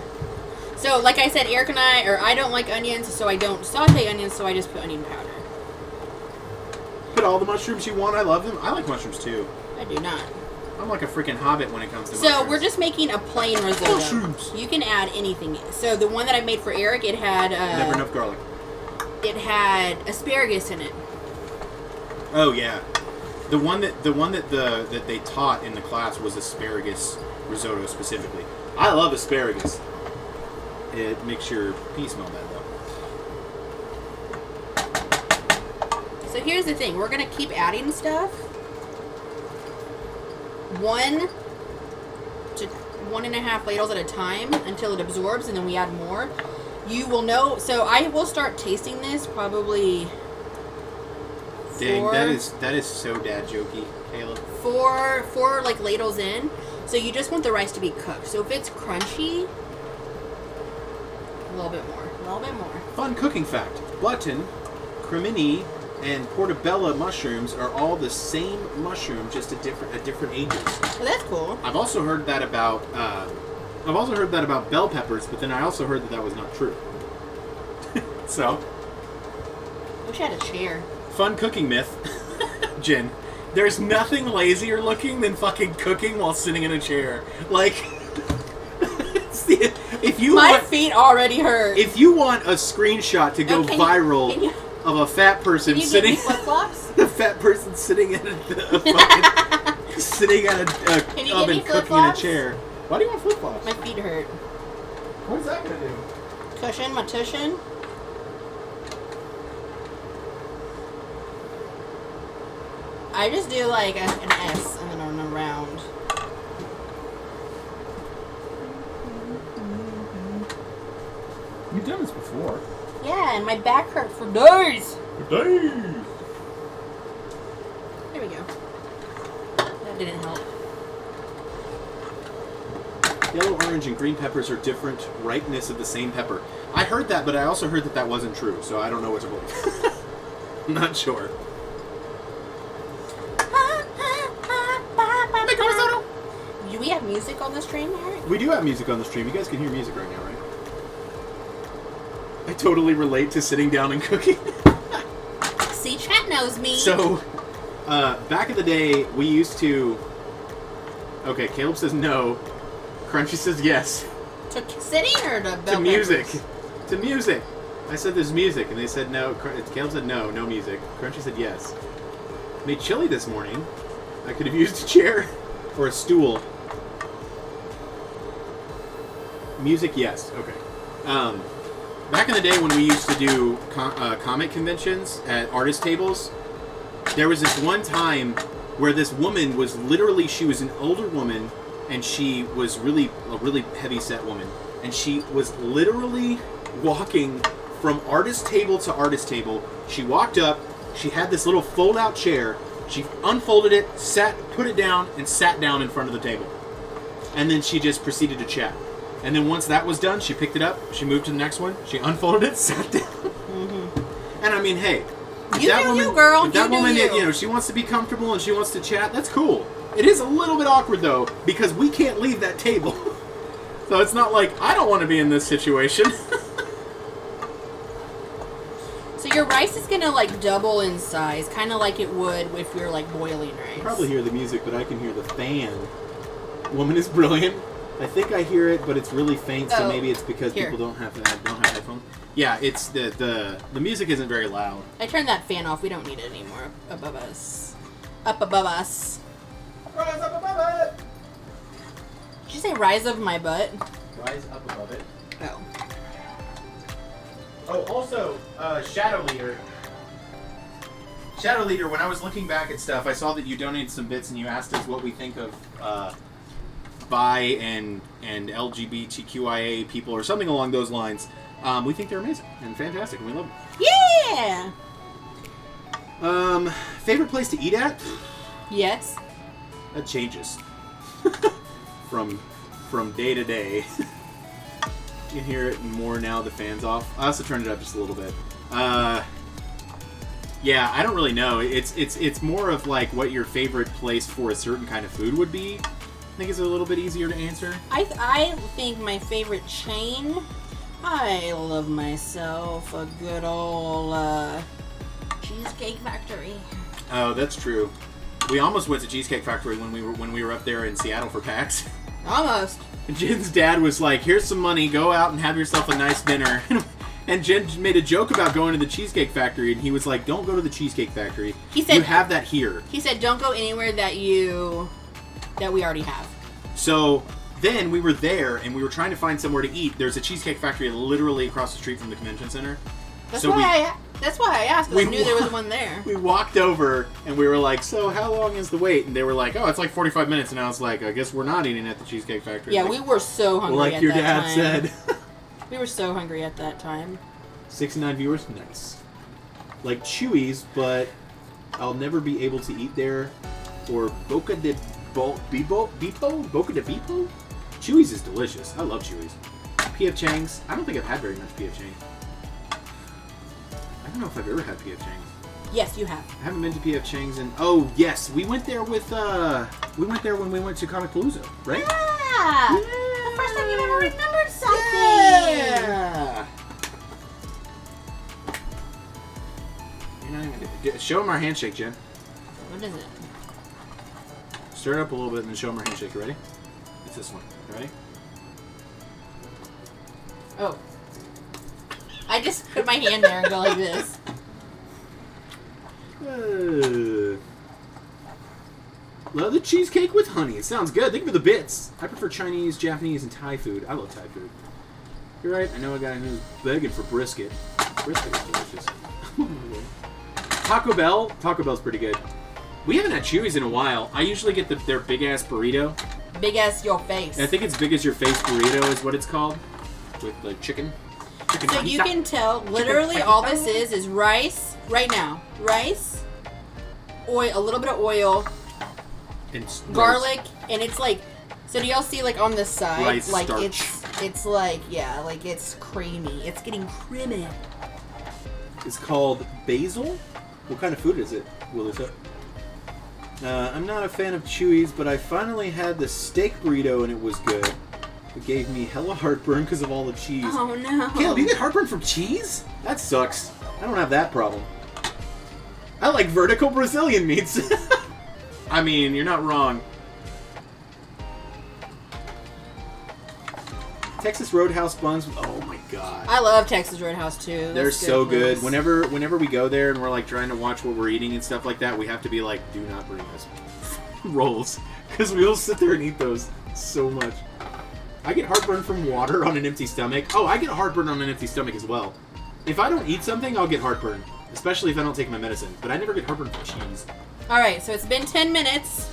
So, like I said, Eric and I don't like onions, so I don't saute onions, so I just put onion powder. Put all the mushrooms you want. I love them. I like mushrooms, too. I do not. I'm like a freaking hobbit when it comes to mushrooms. So, we're just making a plain risotto. Mushrooms. You can add anything. So, the one that I made for Eric, it had... Never enough garlic. It had asparagus in it. Oh, yeah. The one that they taught in the class was asparagus risotto specifically. I love asparagus. It makes your pee smell bad though. So here's the thing. We're going to keep adding stuff. 1 to 1.5 ladles at a time until it absorbs, and then we add more. You will know. So I will start tasting this probably. Dang, that is so dad jokey, Caleb. Four like ladles in. So you just want the rice to be cooked. So if it's crunchy, a little bit more. Fun cooking fact: button, cremini, and portobello mushrooms are all the same mushroom, just at different ages. Well, that's cool. I've also heard that about bell peppers, but then I also heard that was not true. So, I wish I had a chair. fun cooking myth, Jen. There's nothing lazier looking than fucking cooking while sitting in a chair. Like, if you My want, feet already hurt. if you want a screenshot to go viral of a fat person Can you sitting, give me flip-flops? the fat person sitting at a fucking, sitting at Can a you oven give me cooking in a flip-flops? chair. Why do you want flip flops? My feet hurt. What's that gonna do? Cushion, my tushin. I just do like an S and then an around. You've done this before. Yeah, and my back hurt for days. For days. There we go. That didn't help. Yellow, orange, and green peppers are different ripeness of the same pepper. I heard that, but I also heard that wasn't true, so I don't know what to believe. I'm not sure. Do we have music on the stream, Eric? We do have music on the stream. You guys can hear music right now, right? I totally relate to sitting down and cooking. See, chat knows me. So, back in the day, we used to... Okay, Caleb says no. Crunchy says yes. To sitting or to bell To music. peppers? To music. I said there's music, and they said no. Caleb said no, no music. Crunchy said yes. Made chili this morning. I could have used a chair or a stool. Music, yes. Okay. Back in the day when we used to do comic conventions at artist tables, there was this one time where this woman was literally, she was an older woman, and she was a really heavy set woman, and she was literally walking from artist table to artist table. She walked up, she had this little fold-out chair, she unfolded it, put it down, and sat down in front of the table. And then she just proceeded to chat. And then once that was done, she picked it up, she moved to the next one, she unfolded it, sat down. Mm-hmm. And I mean, hey, You do you, girl. if that You do woman, you. she wants to be comfortable and she wants to chat, that's cool. It is a little bit awkward, though, because we can't leave that table. So it's not like, I don't want to be in this situation. So your rice is gonna like double in size, kind of like it would if you're like boiling rice. You probably hear the music, but I can hear the fan. Woman is brilliant. I think I hear it, but it's really faint, so maybe it's because people don't have headphones. Yeah, it's the music isn't very loud. I turned that fan off. We don't need it anymore. Above us. Up above us. Rise up above it! Did you say rise of my butt? Rise up above it. Oh. Oh, also, Shadow Leader. Shadow Leader, when I was looking back at stuff, I saw that you donated some bits and you asked us what we think of bi and LGBTQIA people or something along those lines. We think they're amazing and fantastic and we love them. Yeah! Favorite place to eat at? Yes. That changes. from day to day. You can hear it more now the fan's off. I also turned it up just a little bit. Yeah, I don't really know. It's more of like what your favorite place for a certain kind of food would be. I think it's a little bit easier to answer. I think my favorite chain, I love myself a good old Cheesecake Factory. Oh, that's true. We almost went to Cheesecake Factory when we were up there in Seattle for PAX. Almost. Jen's dad was like, "Here's some money. Go out and have yourself a nice dinner." And Jen made a joke about going to the Cheesecake Factory, and he was like, "Don't go to the Cheesecake Factory. He said, you have that here." He said, "Don't go anywhere that we already have." So then we were there, and we were trying to find somewhere to eat. There's a Cheesecake Factory literally across the street from the convention center. That's why I asked, because I knew there was one there. We walked over, and we were like, "So how long is the wait?" And they were like, "Oh, it's like 45 minutes." And I was like, "I guess we're not eating at the Cheesecake Factory." Yeah, like, we were so hungry like at your that dad time. said. We were so hungry at that time. 69 viewers? Nice. Like Chewy's, but I'll never be able to eat there. Or Boca de Bipo? Boca de Bipo? Chewy's is delicious. I love Chewy's. P.F. Chang's. I don't think I've had very much P.F. Chang's. I don't know if I've ever had P.F. Chang's. Yes, you have. I haven't been to P.F. Chang's in... Oh, yes. We went there with, we went there when we went to Comic Palooza, right? Yeah! The first time you ever remembered something! Yeah! Show him our handshake, Jen. What is it? Stir it up a little bit and then show him our handshake. You ready? It's this one. You ready? Oh. I just put my hand there and go like this. Love the cheesecake with honey. It sounds good. Think of the bits. I prefer Chinese, Japanese, and Thai food. I love Thai food. You're right. I know a guy who's begging for brisket. Brisket is delicious. Taco Bell. Taco Bell's pretty good. We haven't had Chewy's in a while. I usually get their big-ass burrito. Big as your face. I think it's big as your face burrito is what it's called. With the chicken. So you can tell, literally all this is rice, right now. Rice, oil, a little bit of oil, and garlic, and it's like, so do y'all see like on the side? Rice like starch. it's like, yeah, like it's creamy. It's getting creamy. It's called basil? What kind of food is it, Willisa? I'm not a fan of Chewy's, but I finally had the steak burrito and it was good. It gave me hella heartburn because of all the cheese. Oh no. Caleb, you get heartburn from cheese? That sucks. I don't have that problem. I like vertical Brazilian meats. I mean, you're not wrong. Texas Roadhouse buns. Oh my god. I love Texas Roadhouse too. They're That's so good. place. Whenever we go there and we're like trying to watch what we're eating and stuff like that, we have to be like, do not bring us rolls. Because we will sit there and eat those so much. I get heartburn from water on an empty stomach. Oh, I get heartburn on an empty stomach as well. If I don't eat something, I'll get heartburn. Especially if I don't take my medicine. But I never get heartburn from cheese. Alright, so it's been 10 minutes.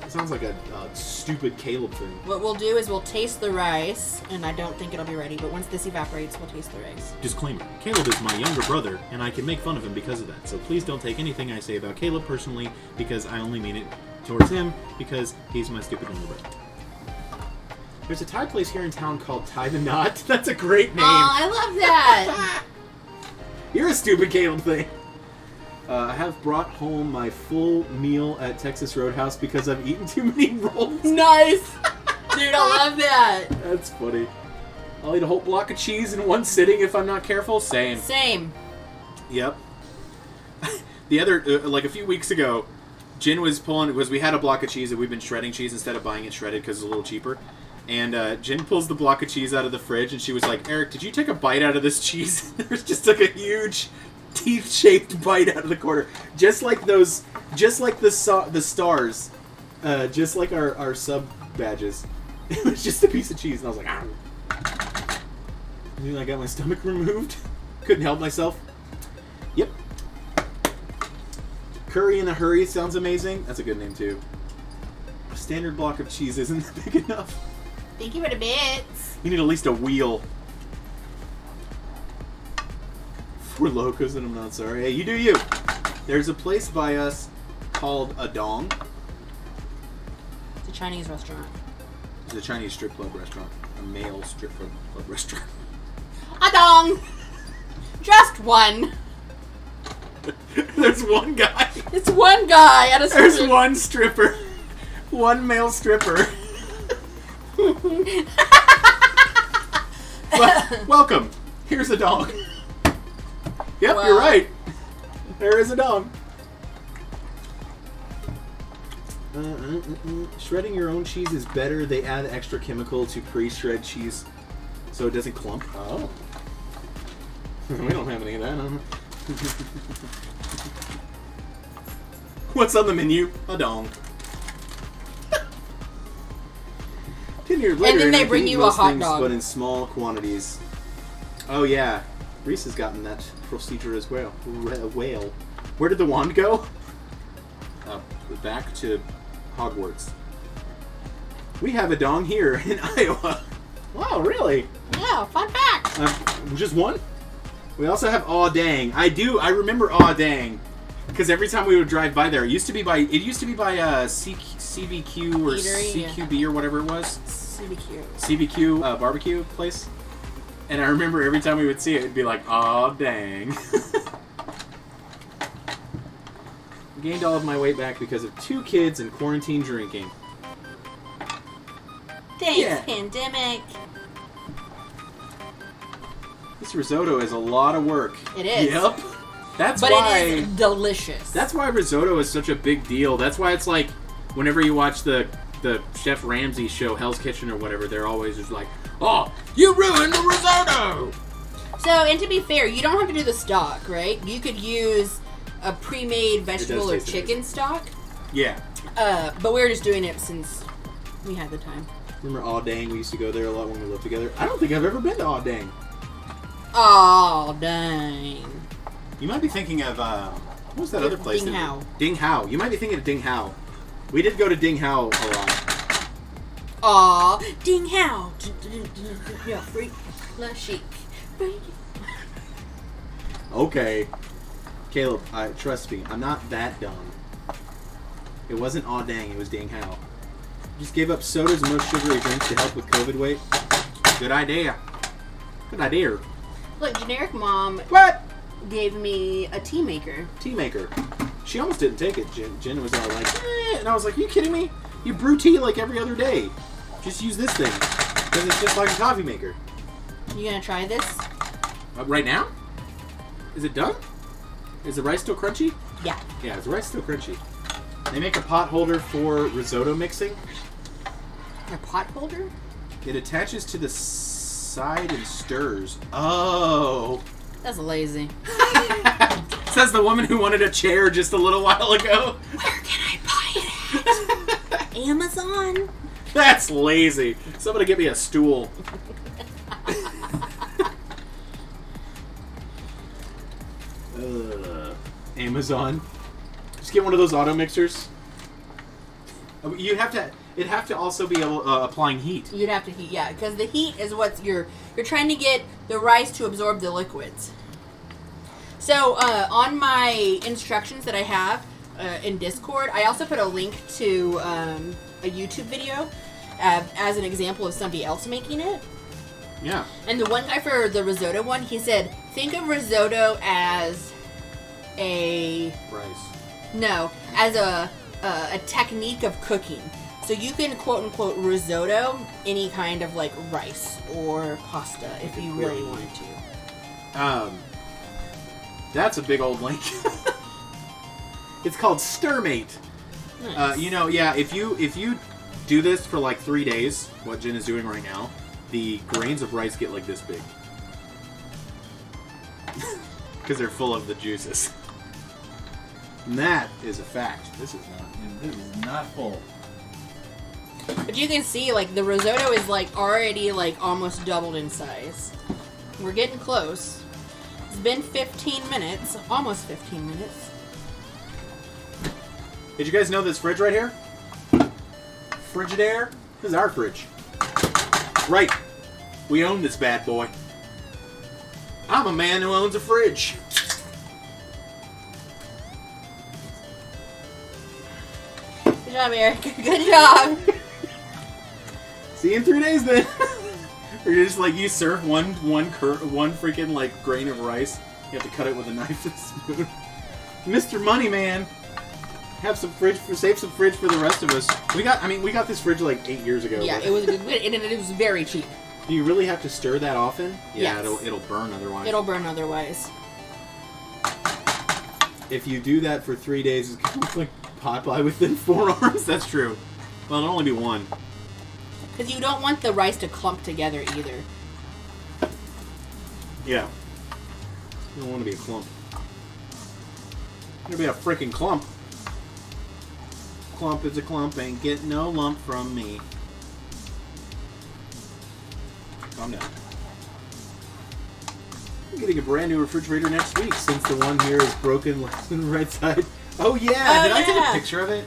It sounds like a stupid Caleb thing. What we'll do is we'll taste the rice, and I don't think it'll be ready, but once this evaporates, we'll taste the rice. Disclaimer. Caleb is my younger brother, and I can make fun of him because of that. So please don't take anything I say about Caleb personally, because I only mean it towards him, because he's my stupid younger brother. There's a Thai place here in town called Thai the Knot. That's a great name. Oh, I love that! You're a stupid Caleb thing. I have brought home my full meal at Texas Roadhouse because I've eaten too many rolls. Nice! Dude, I love that! That's funny. I'll eat a whole block of cheese in one sitting if I'm not careful. Same. Same. Yep. The other, like a few weeks ago, Jen was pulling, because we had a block of cheese that we've been shredding cheese instead of buying it shredded because it's a little cheaper. And Jen pulls the block of cheese out of the fridge and she was like, Eric, did you take a bite out of this cheese? There's just like a huge teeth-shaped bite out of the corner. Just like those, just like the stars. Just like our sub badges. It was just a piece of cheese and I was like, ah. And then I got my stomach removed. Couldn't help myself. Yep. Curry in a Hurry sounds amazing. That's a good name too. A standard block of cheese isn't big enough. Thank you for the bits. You need at least a wheel. For locos and I'm not sorry. Hey, you do you. There's a place by us called Adong. It's a Chinese restaurant. It's a Chinese strip club restaurant. A male strip club restaurant. Adong! Just one. There's one guy. It's one guy at a strip. There's one stripper. One male stripper. Welcome. Here's a dog. Yep, Wow. You're right. There is a dog. Shredding your own cheese is better. They add extra chemical to pre-shred cheese so it doesn't clump. Oh. We don't have any of that, huh? What's on the menu? A dong. 10 years later, And then they I bring think you a most hot things, dog. but in small quantities. Oh yeah, Reese has gotten that procedure as well. Whale. Where did the wand go? Back to Hogwarts. We have a dong here in Iowa. Wow, really? Yeah, fun fact. Just one? We also have Aw Dang. I remember Aw Dang. Because every time we would drive by there, it used to be by CBQ or Eatery, CQB or whatever it was. CBQ. CBQ barbecue place. And I remember every time we would see it, it'd be like, aw, dang. Gained all of my weight back because of 2 kids and quarantine drinking. Thanks, Yeah. pandemic. This risotto is a lot of work. It is. Yep. That's But why. it is delicious. That's why risotto is such a big deal. That's why it's like, whenever you watch the Chef Ramsay show, Hell's Kitchen or whatever, they're always just like, oh, you ruined the risotto! So, and to be fair, you don't have to do the stock, right? You could use a pre-made vegetable or taste chicken stock. Yeah. But we're just doing it since we had the time. Remember Aw Dang? We used to go there a lot when we lived together. I don't think I've ever been to Aw Dang. Oh, dang. You might be thinking of, what was that other place? Ding Hao. Ding Hao. You might be thinking of Ding Hao. We did go to Ding Hao a lot. Aw, ding how. Yeah, freak, la chic. Okay. Caleb, trust me, I'm not that dumb. It wasn't Aw Dang, it was Ding Hao. Just gave up sodas and most sugary drinks to help with COVID weight. Good idea. Good idea. Look, generic mom What? gave me a tea maker. Tea maker. She almost didn't take it. Jen was all like, eh. And I was like, are you kidding me? You brew tea like every other day. Just use this thing. Because it's just like a coffee maker. You gonna try this? Right now? Is it done? Is the rice still crunchy? Yeah. Yeah, is the rice still crunchy? They make a pot holder for risotto mixing. A pot holder? It attaches to the side and stirs. Oh. That's lazy. Says the woman who wanted a chair just a little while ago. Where can I buy it at? Amazon? That's lazy. Somebody get me a stool. Amazon. Just get one of those auto mixers. It'd have to also be applying heat. You'd have to heat, yeah, because the heat is what you're trying to get the rice to absorb the liquids. So on my instructions that I have in Discord, I also put a link to a YouTube video as an example of somebody else making it. Yeah. And the one guy for the risotto one, he said, think of risotto as a technique of cooking. So you can quote unquote risotto any kind of like rice or pasta if you really wanted to. That's a big old link. It's called Stirmate. Nice. If you do this for like 3 days, what Jen is doing right now, the grains of rice get like this big. Because they're full of the juices. And that is a fact. This is not full. But you can see like the risotto is like already like almost doubled in size. We're getting close. It's been 15 minutes, almost 15 minutes. Did you guys know this fridge right here? Frigidaire? This is our fridge. Right. We own this bad boy. I'm a man who owns a fridge. Good job, Eric. Good job. See you in 3 days then. Or you're just like, you serve one freaking like grain of rice. You have to cut it with a knife and spoon. Mr. Moneyman. Save some fridge for the rest of us. We got this fridge like 8 years ago. Yeah, it was good, and it was very cheap. Do you really have to stir that often? Yeah, Yes. it'll burn otherwise. It'll burn otherwise. If you do that for 3 days, it's kind of like Popeye within 4 arms. That's true. Well, it'll only be one. Because you don't want the rice to clump together either. Yeah. You don't want to be a clump. You're gonna be a freaking clump. Clump is a clump, ain't getting no lump from me. Calm down. I'm getting a brand new refrigerator next week since the one here is broken on the right side. Oh yeah! Did I take a picture of it?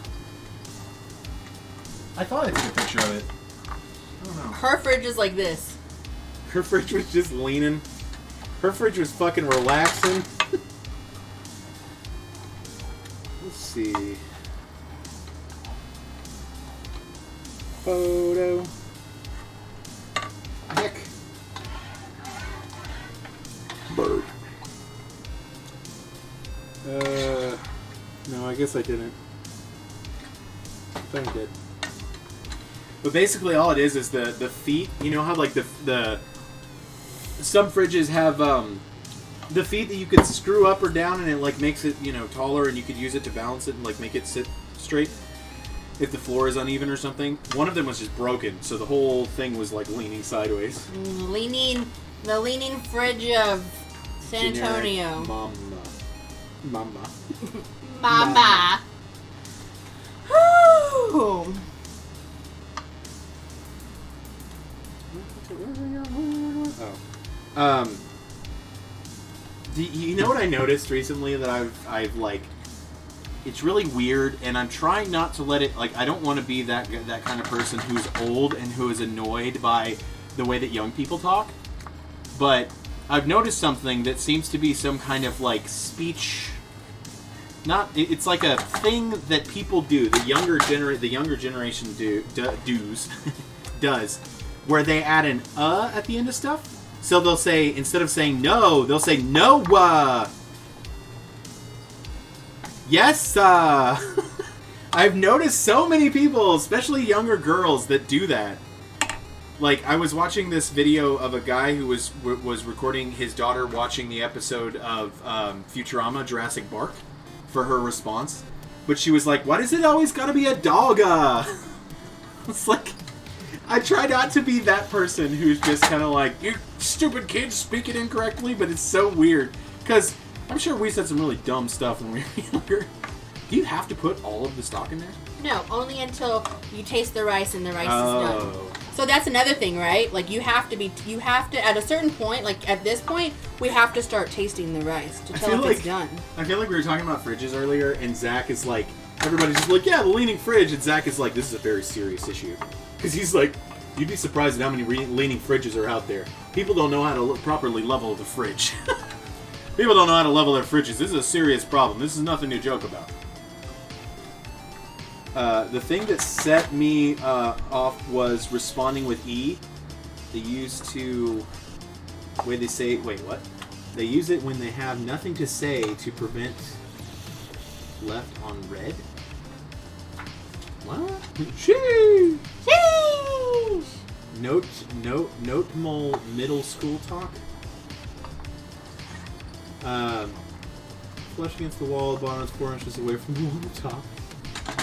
I thought I took a picture of it. I don't know. Her fridge is like this. Her fridge was just leaning. Her fridge was fucking relaxing. Let's see. Photo. Heck. Bird. No, I guess I didn't. I thought I did. But basically all it is the feet. You know how like the some fridges have the feet that you could screw up or down and it like makes it, you know, taller and you could use it to balance it and like make it sit straight if the floor is uneven or something. One of them was just broken, so the whole thing was like leaning sideways. The leaning fridge of San Antonio. Mama. Whew. Oh. You know what I noticed recently that I've like, it's really weird, and I'm trying not to let it, like, I don't want to be that kind of person who's old and who is annoyed by the way that young people talk, but I've noticed something that seems to be some kind of like speech. It's like a thing that people do. The younger generation does, where they add an at the end of stuff. So they'll say, instead of saying no, they'll say no. Yes. I've noticed so many people, especially younger girls, that do that. Like, I was watching this video of a guy who was recording his daughter watching the episode of Futurama, Jurassic Park, for her response. But she was like, why does it always gotta be a dog? It's like, I try not to be that person who's just kind of like, you stupid kids speak it incorrectly, but it's so weird. Because I'm sure we said some really dumb stuff when we were younger. Do you have to put all of the stock in there? No, only until you taste the rice and the rice is done. So that's another thing, right? Like, you have to, at a certain point, like at this point, we have to start tasting the rice to tell if it's done. I feel like we were talking about fridges earlier, and Zach is like, everybody's just like, yeah, the leaning fridge, and Zach is like, this is a very serious issue. Because he's like, you'd be surprised at how many leaning fridges are out there. People don't know how to properly level the fridge. People don't know how to level their fridges. This is a serious problem. This is nothing to joke about. The thing that set me off was responding with E. They used to... Wait, they say... Wait, what? They use it when they have nothing to say to prevent left on red? What? Sheesh! Sheesh! Notable middle school talk? Flush against the wall, bottom is 4 inches away from the wall top.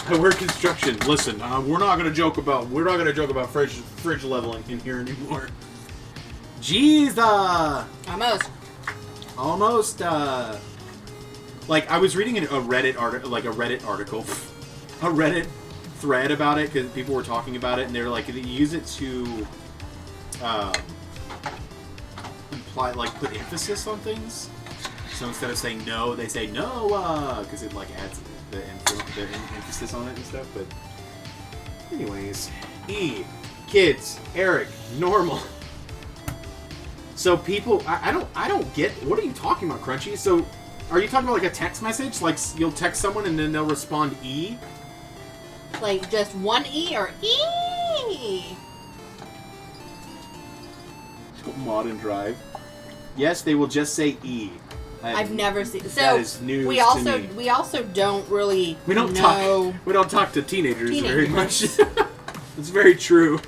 I work construction. Listen, we're not gonna joke about fridge leveling in here anymore. Jesus. Almost. Like, I was reading a Reddit article, a Reddit thread about it because people were talking about it, and they were like, they use it to imply, like, put emphasis on things. So instead of saying no, they say no, because it like adds the emphasis on it and stuff. But anyways, E, kids, Eric, normal. So people, I don't get. What are you talking about, Crunchy? So, are you talking about like a text message? Like you'll text someone and then they'll respond E? Like just one E or E? Mod and Drive. Yes, they will just say E. I've never seen. So that is news we also don't really know. We don't talk to teenagers very much. It's very true.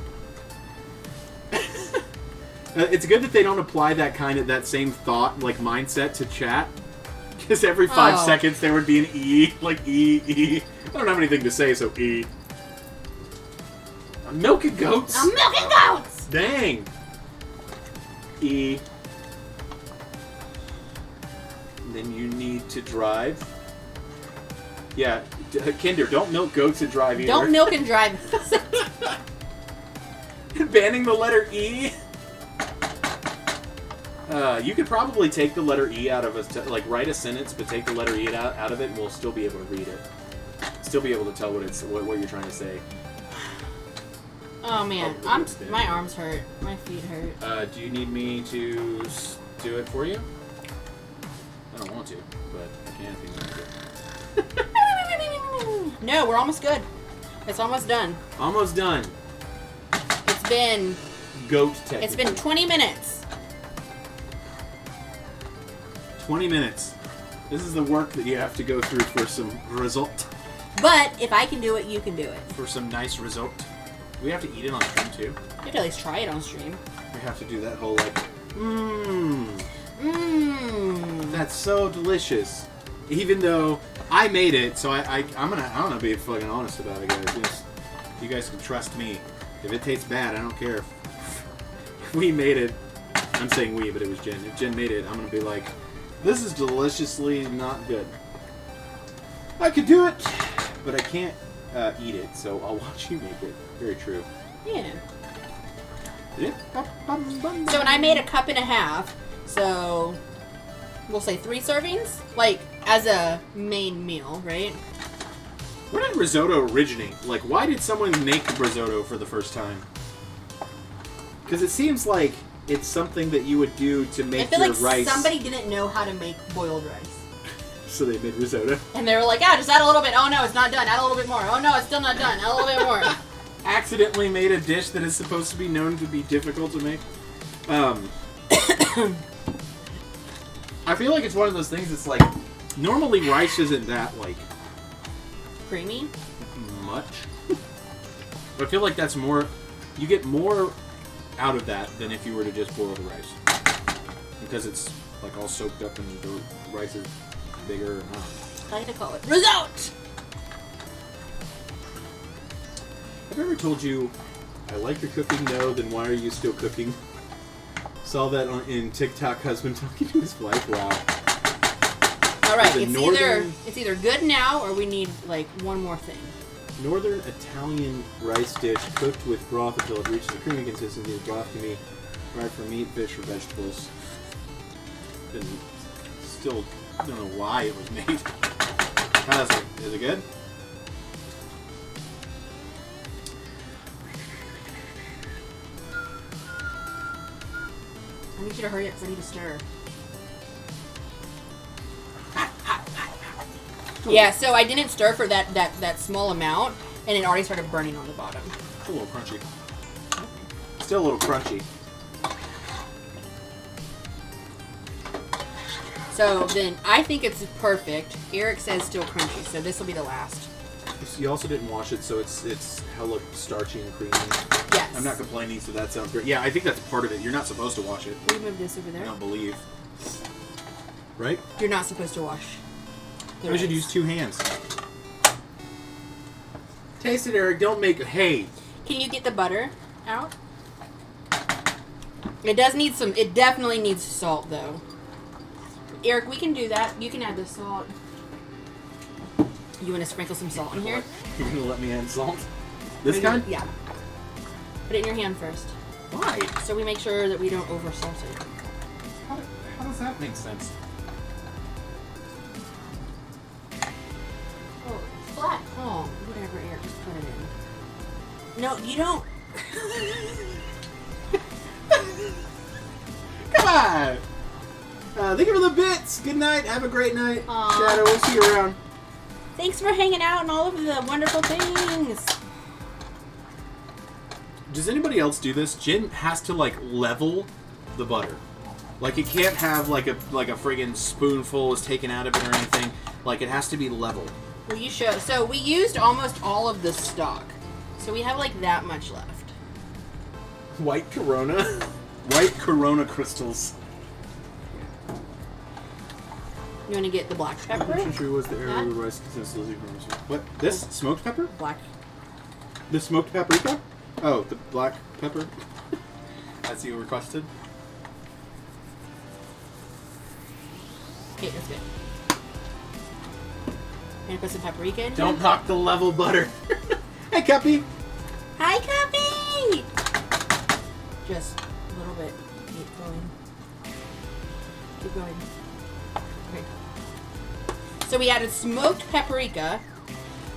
It's good that they don't apply that same thought, like mindset, to chat. Because every 5 seconds there would be an E, like E. I don't have anything to say, so E. I'm milking goats. I'm milking goats. Dang. E. And then you need to drive. Yeah, Kinder, don't milk goats and drive either. Don't milk and drive. Banning the letter E. You could probably take the letter E out of like write a sentence, but take the letter E out of it, and we'll still be able to read it. Still be able to tell what you're trying to say. Oh man, my arms hurt. My feet hurt. Do you need me to do it for you? I don't want to, but I can if you want to. No, we're almost good. It's almost done. Almost done. It's been goat technically. It's been 20 minutes. 20 minutes. This is the work that you have to go through for some result. But if I can do it, you can do it. For some nice result. We have to eat it on stream too. You have to at least try it on stream. We have to do that whole like, that's so delicious. Even though I made it, so I'm gonna be fucking honest about it, guys. You guys can trust me. If it tastes bad, I don't care. If we made it, I'm saying we, but it was Jen. If Jen made it, I'm gonna be like, this is deliciously not good. I could do it, but I can't eat it, so I'll watch you make it. Very true. Yeah. Yeah. So when I made a cup and a half, so we'll say 3 servings, like as a main meal, right? Where did risotto originate? Like, why did someone make risotto for the first time? Because it seems like it's something that you would do to make I feel your like rice. somebody didn't know how to make boiled rice. So they made risotto. And they were like, just add a little bit. Oh no, it's not done. Add a little bit more. Oh no, it's still not done. Add a little bit more. Accidentally made a dish that is supposed to be known to be difficult to make. I feel like it's one of those things that's like, normally rice isn't that, like, Creamy? much. But I feel like that's more, you get more out of that than if you were to just boil the rice. Because it's, like, all soaked up and the rice is bigger. I like to call it risotto! Have I ever told you, I like your cooking? No, then why are you still cooking? Saw that in TikTok, husband talking to his wife. Wow. Alright, it's either good now or we need, like, one more thing. Northern Italian rice dish cooked with broth until it reaches a creamy consistency. The broth can be fried for meat, fish, or vegetables. And still don't know why it was made. How is it? Is it good? I need you to hurry up because I need to stir. Yeah, so I didn't stir for that small amount, and it already started burning on the bottom. It's a little crunchy. Still a little crunchy. So then I think it's perfect. Eric says still crunchy, so this will be the last. You also didn't wash it, so it's hella starchy and creamy. Yes. I'm not complaining, so that sounds great. Yeah, I think that's part of it. You're not supposed to wash it. Will you move this over I there? don't believe. Right? You're not supposed to wash. We should use 2 hands. Taste it, Eric. Don't make it. Hey. Can you get the butter out? It does need some. It definitely needs salt, though. Eric, we can do that. You can add the salt. You want to sprinkle some salt in here? You're gonna let me add salt? This kind? Yeah. Put it in your hand first. Why? So we make sure that we don't over salt it. How does that make sense? Oh, flat. Oh, whatever, Eric. Just put it in. No, you don't. Come on! Thank you for the bits. Good night. Have a great night. Aw. Shadow, we'll see you around. Thanks for hanging out and all of the wonderful things. Does anybody else do this? Jen has to, like, level the butter. Like, it can't have, like a friggin' spoonful is taken out of it or anything. Like, it has to be level. Will you show? So we used almost all of the stock. So we have, like, that much left. White Corona? White Corona crystals. You want to get the black pepper? Was the area That? with rice consistency. What? This? Smoked pepper? Black. The smoked paprika? Oh, the black pepper? As you requested? Okay, that's good. Gonna put some paprika in. Don't here. knock the level butter. Hey, Cuppy. Hi, Cuppy! Just a little bit. Keep going. Keep going. Okay. So we added smoked paprika,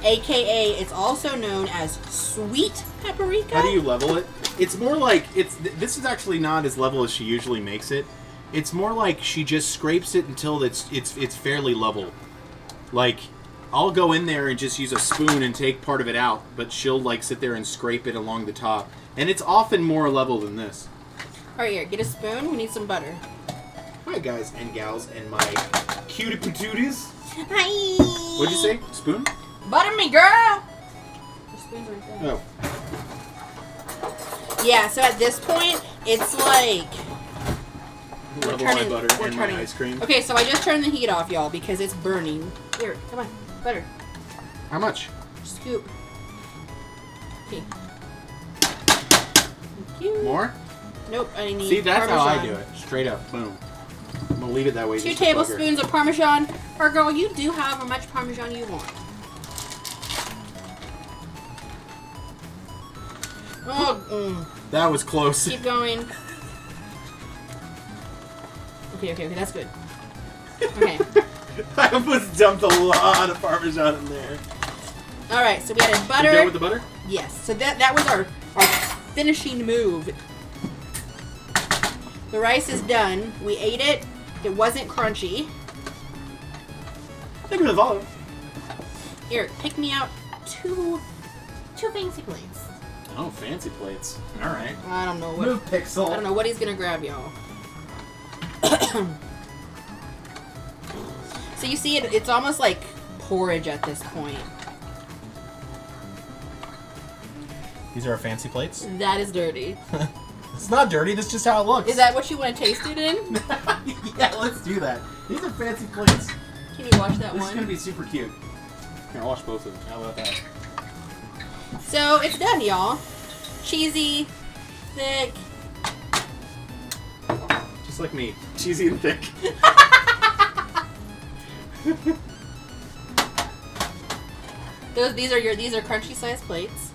aka it's also known as sweet paprika. How do you level it? It's more like this is actually not as level as she usually makes it. It's more like she just scrapes it until it's fairly level. Like, I'll go in there and just use a spoon and take part of it out, but she'll like sit there and scrape it along the top. And it's often more level than this. Alright, here, get a spoon. We need some butter. Hi guys and gals and my cutie patooties. Hi! What'd you say? Spoon? Butter me, girl! The spoon's right there. Oh. Yeah, so at this point, it's like... Level my butter and my ice cream. Okay, so I just turned the heat off, y'all, because it's burning. Here, come on. Butter. How much? Scoop. Okay. Thank you. More? Nope, I need See, that's Parmesan. how I do it. Straight up. Boom. I'm gonna leave it that way. 2 just to bugger. tablespoons of Parmesan. Or, girl, you do however much Parmesan you want. Oh, That was close. keep going. Okay, that's good. Okay. I almost dumped a lot of Parmesan in there. Alright, so we added butter. You done with the butter? Yes, so that was our finishing move. The rice is done. We ate it. It wasn't crunchy. I think we're the Here, pick me out two fancy plates. Oh, fancy plates. Alright. I don't know what. Move, Pixel. I don't know what he's gonna grab, y'all. So you see, it's almost like porridge at this point. These are our fancy plates. That is dirty. It's not dirty, that's just how it looks. Is that what you want to taste it in? Yeah, let's do that. These are fancy plates. Can you watch that This is one? gonna be super cute. Here, I'll wash both of them. How about that? So it's done, y'all. Cheesy, thick. Just like me. Cheesy and thick. These are crunchy sized plates.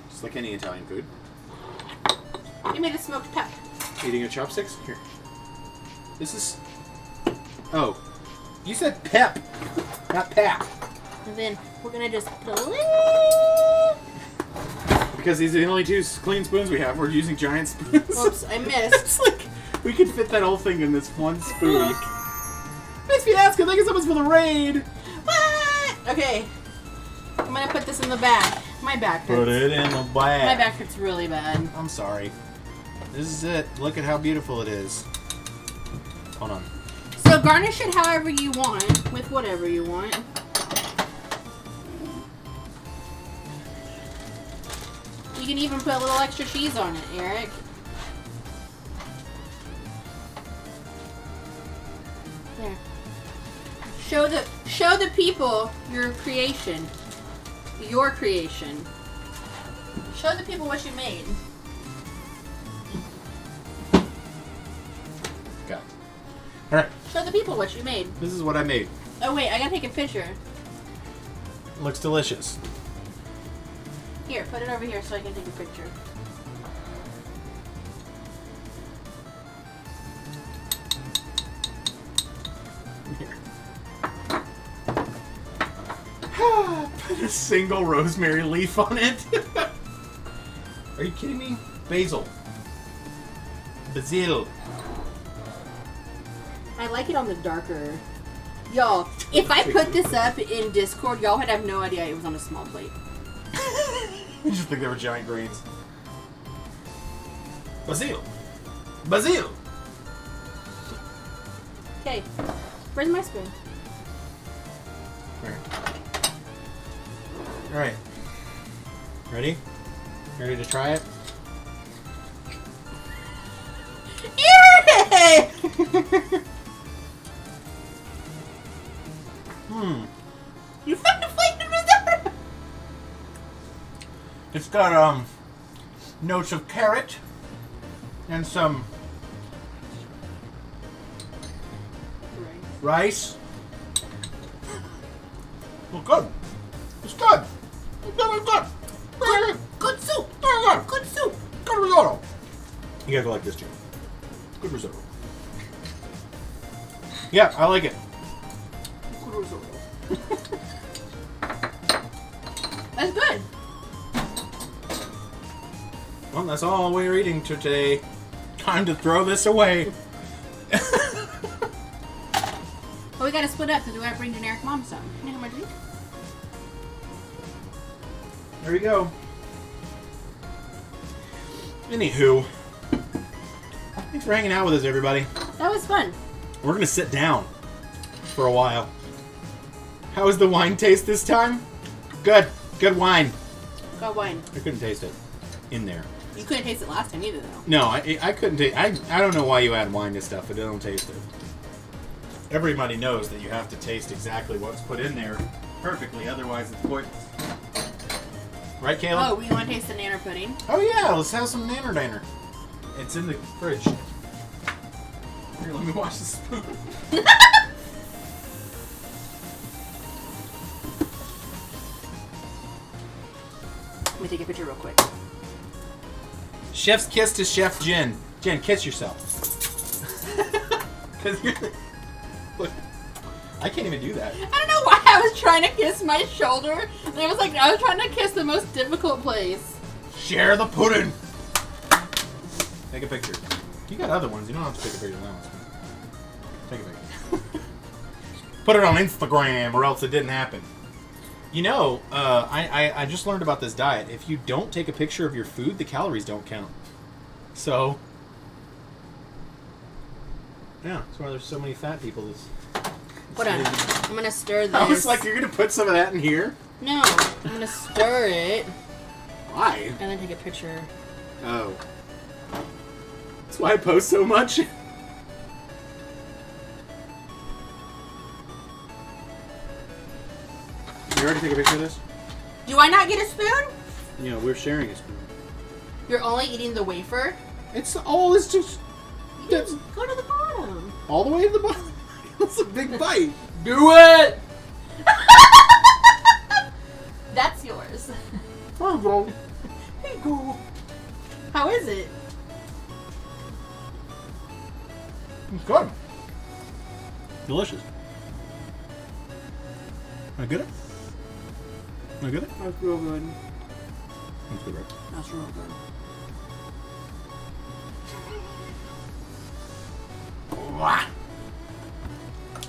Just like any Italian food. We made a smoked pep. Eating your chopsticks? Here. This is... Oh. You said pep, not pap. And then we're gonna just put a little... Because these are the only 2 clean spoons we have. We're using giant spoons. Oops, I missed. It's like, we could fit that whole thing in this one spoon. Thanks, Fiasco. Thank you so much for the raid. What? Okay. I'm gonna put this in the back. My back hurts. Put it in the bag. My back hurts really bad. I'm sorry. This is it. Look at how beautiful it is. Hold on. So garnish it however you want, with whatever you want. You can even put a little extra cheese on it, Eric. There. Show the people your creation. Your creation. Show the people what you made. Go. Alright. Show the people what you made. This is what I made. Oh wait, I gotta take a picture. Looks delicious. Here, put it over here so I can take a picture. Here. Put a single rosemary leaf on it. Are you kidding me? Basil. Basil. I like it on the darker. Y'all, if I put this up in Discord, y'all would have no idea it was on a small plate. I just think they were giant grains. Basil. Basil. Okay, where's my spoon? Alright. Ready? Ready to try it? Eric! Hmm. You found a flavored risotto! It's got notes of carrot and some rice. Well, good. It's good. It's good. It's good. Good soup. Good soup. Good risotto. You guys will like this too. Good risotto. Yeah, I like it. Good risotto. That's good. Well, that's all we're eating today. Time to throw this away. But we gotta split up because we gotta bring generic mom some. Can you have my drink? There you go. Anywho, thanks for hanging out with us, everybody. That was fun. We're gonna sit down for a while. How was the wine taste this time? Good. Good wine. Got wine. I couldn't taste it in there. You couldn't taste it last time either, though. No, I couldn't taste. I don't know why you add wine to stuff. I don't taste it. Everybody knows that you have to taste exactly what's put in there perfectly, otherwise it's pointless. Right, Caleb? Oh, we want to taste the nanner pudding? Oh yeah, let's have some nanner danner. It's in the fridge. Here, let me wash the spoon. Let me take a picture real quick. Chef's kiss to Chef Jen. Jen, kiss yourself. Because you're the... Look, I can't even do that. I don't know why I was trying to kiss my shoulder. And it was like I was trying to kiss the most difficult place. Share the pudding. Take a picture. You got other ones. You don't have to take a picture of that one. Take a picture. Put it on Instagram, or else it didn't happen. You know, I just learned about this diet. If you don't take a picture of your food, the calories don't count. So, yeah, that's why there's so many fat people. Hold on. I'm going to stir this. I was like, you're going to put some of that in here? No. I'm going to stir it. Why? And then take a picture. Oh. That's why I post so much? You already take a picture of this? Do I not get a spoon? Yeah, we're sharing a spoon. You're only eating the wafer? It's all, it's just... That's Go to the bottom. all the way to the bottom. That's a big bite. Do it! That's yours. There you go. Hey, go. How is it? It's good. Delicious. Am I good? Am I good? That's real good. That's good, right? That's real good. I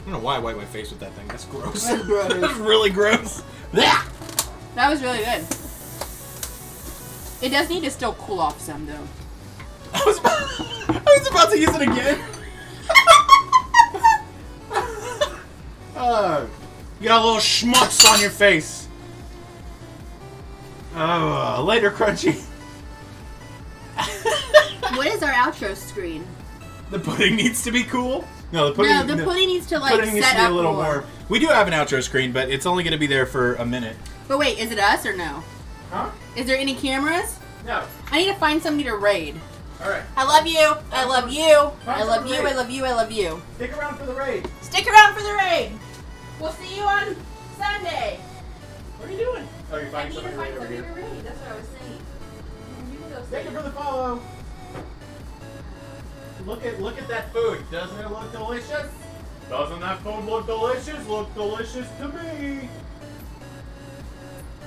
don't know why I wipe my face with that thing. That's gross. That's gross. That's really gross. That was really good. It does need to still cool off some, though. I was about to use it again. You got a little schmutz on your face. Later, Crunchy. What is our outro screen? The pudding needs to be cool. No, the pudding. No, the pudding needs to like pudding needs set to be up a little more. more. We do have an outro screen, but it's only going to be there for a minute. But wait, is it us or no? Huh? Is there any cameras? No. I need to find somebody to raid. Alright. I love you. I love you. I love you. I love you. I love you. Stick around for the raid. Stick around for the raid. We'll see you on Sunday. What are you doing? Oh, you're I finding need to somebody find right over somebody to here. raid. That's what I was saying. You can go Thank see. you for the follow. Look at that food. Doesn't it look delicious? Doesn't that food look delicious? Look delicious to me.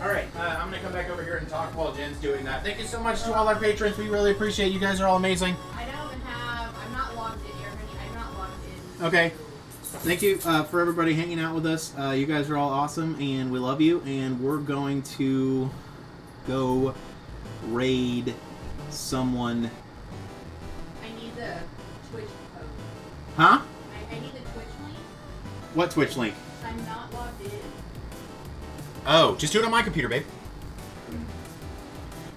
Alright, I'm going to come back over here and talk while Jen's doing that. Thank you so much to all our patrons. We really appreciate you guys are all amazing. I don't have. I'm not logged in here, honey. I'm not logged in. Okay. Thank you for everybody hanging out with us. You guys are all awesome, and we love you. And we're going to go raid someone. I need the Twitch code. Huh? I need the Twitch link. What Twitch link? I'm not logged in. Oh, just do it on my computer, babe.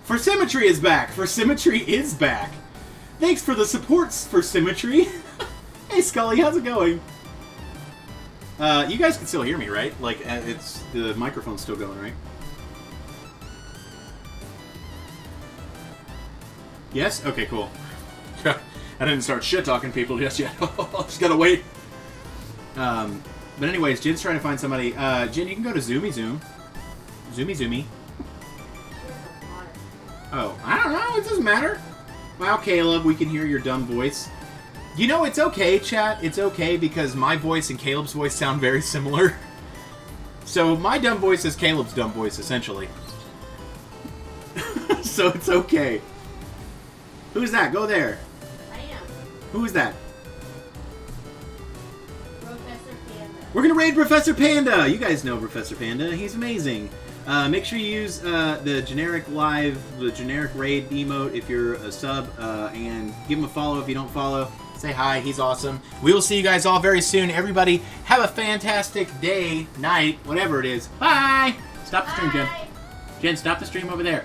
For Symmetry is back. For Symmetry is back. Thanks for the supports for Symmetry. Hey, Scully, how's it going? You guys can still hear me, right? Like, it's the microphone's still going, right? Yes? Okay, cool. I didn't start shit-talking people just yet. Just gotta wait. But anyways, Jin's trying to find somebody. Jin, you can go to Zoomy Zoom. Zoomy. Oh, I don't know. It doesn't matter. Wow, Caleb, we can hear your dumb voice. You know, it's okay, chat. It's okay because my voice and Caleb's voice sound very similar. So my dumb voice is Caleb's dumb voice, essentially. So it's okay. Who's that? Go there. I am. Who is that? Professor Panda. We're gonna raid Professor Panda. You guys know Professor Panda. He's amazing. Make sure you use the generic raid emote if you're a sub, and give him a follow if you don't follow. Say hi. He's awesome. We will see you guys all very soon. Everybody, have a fantastic day, night, whatever it is. Bye. Stop the stream, Jen. Jen, stop the stream over there.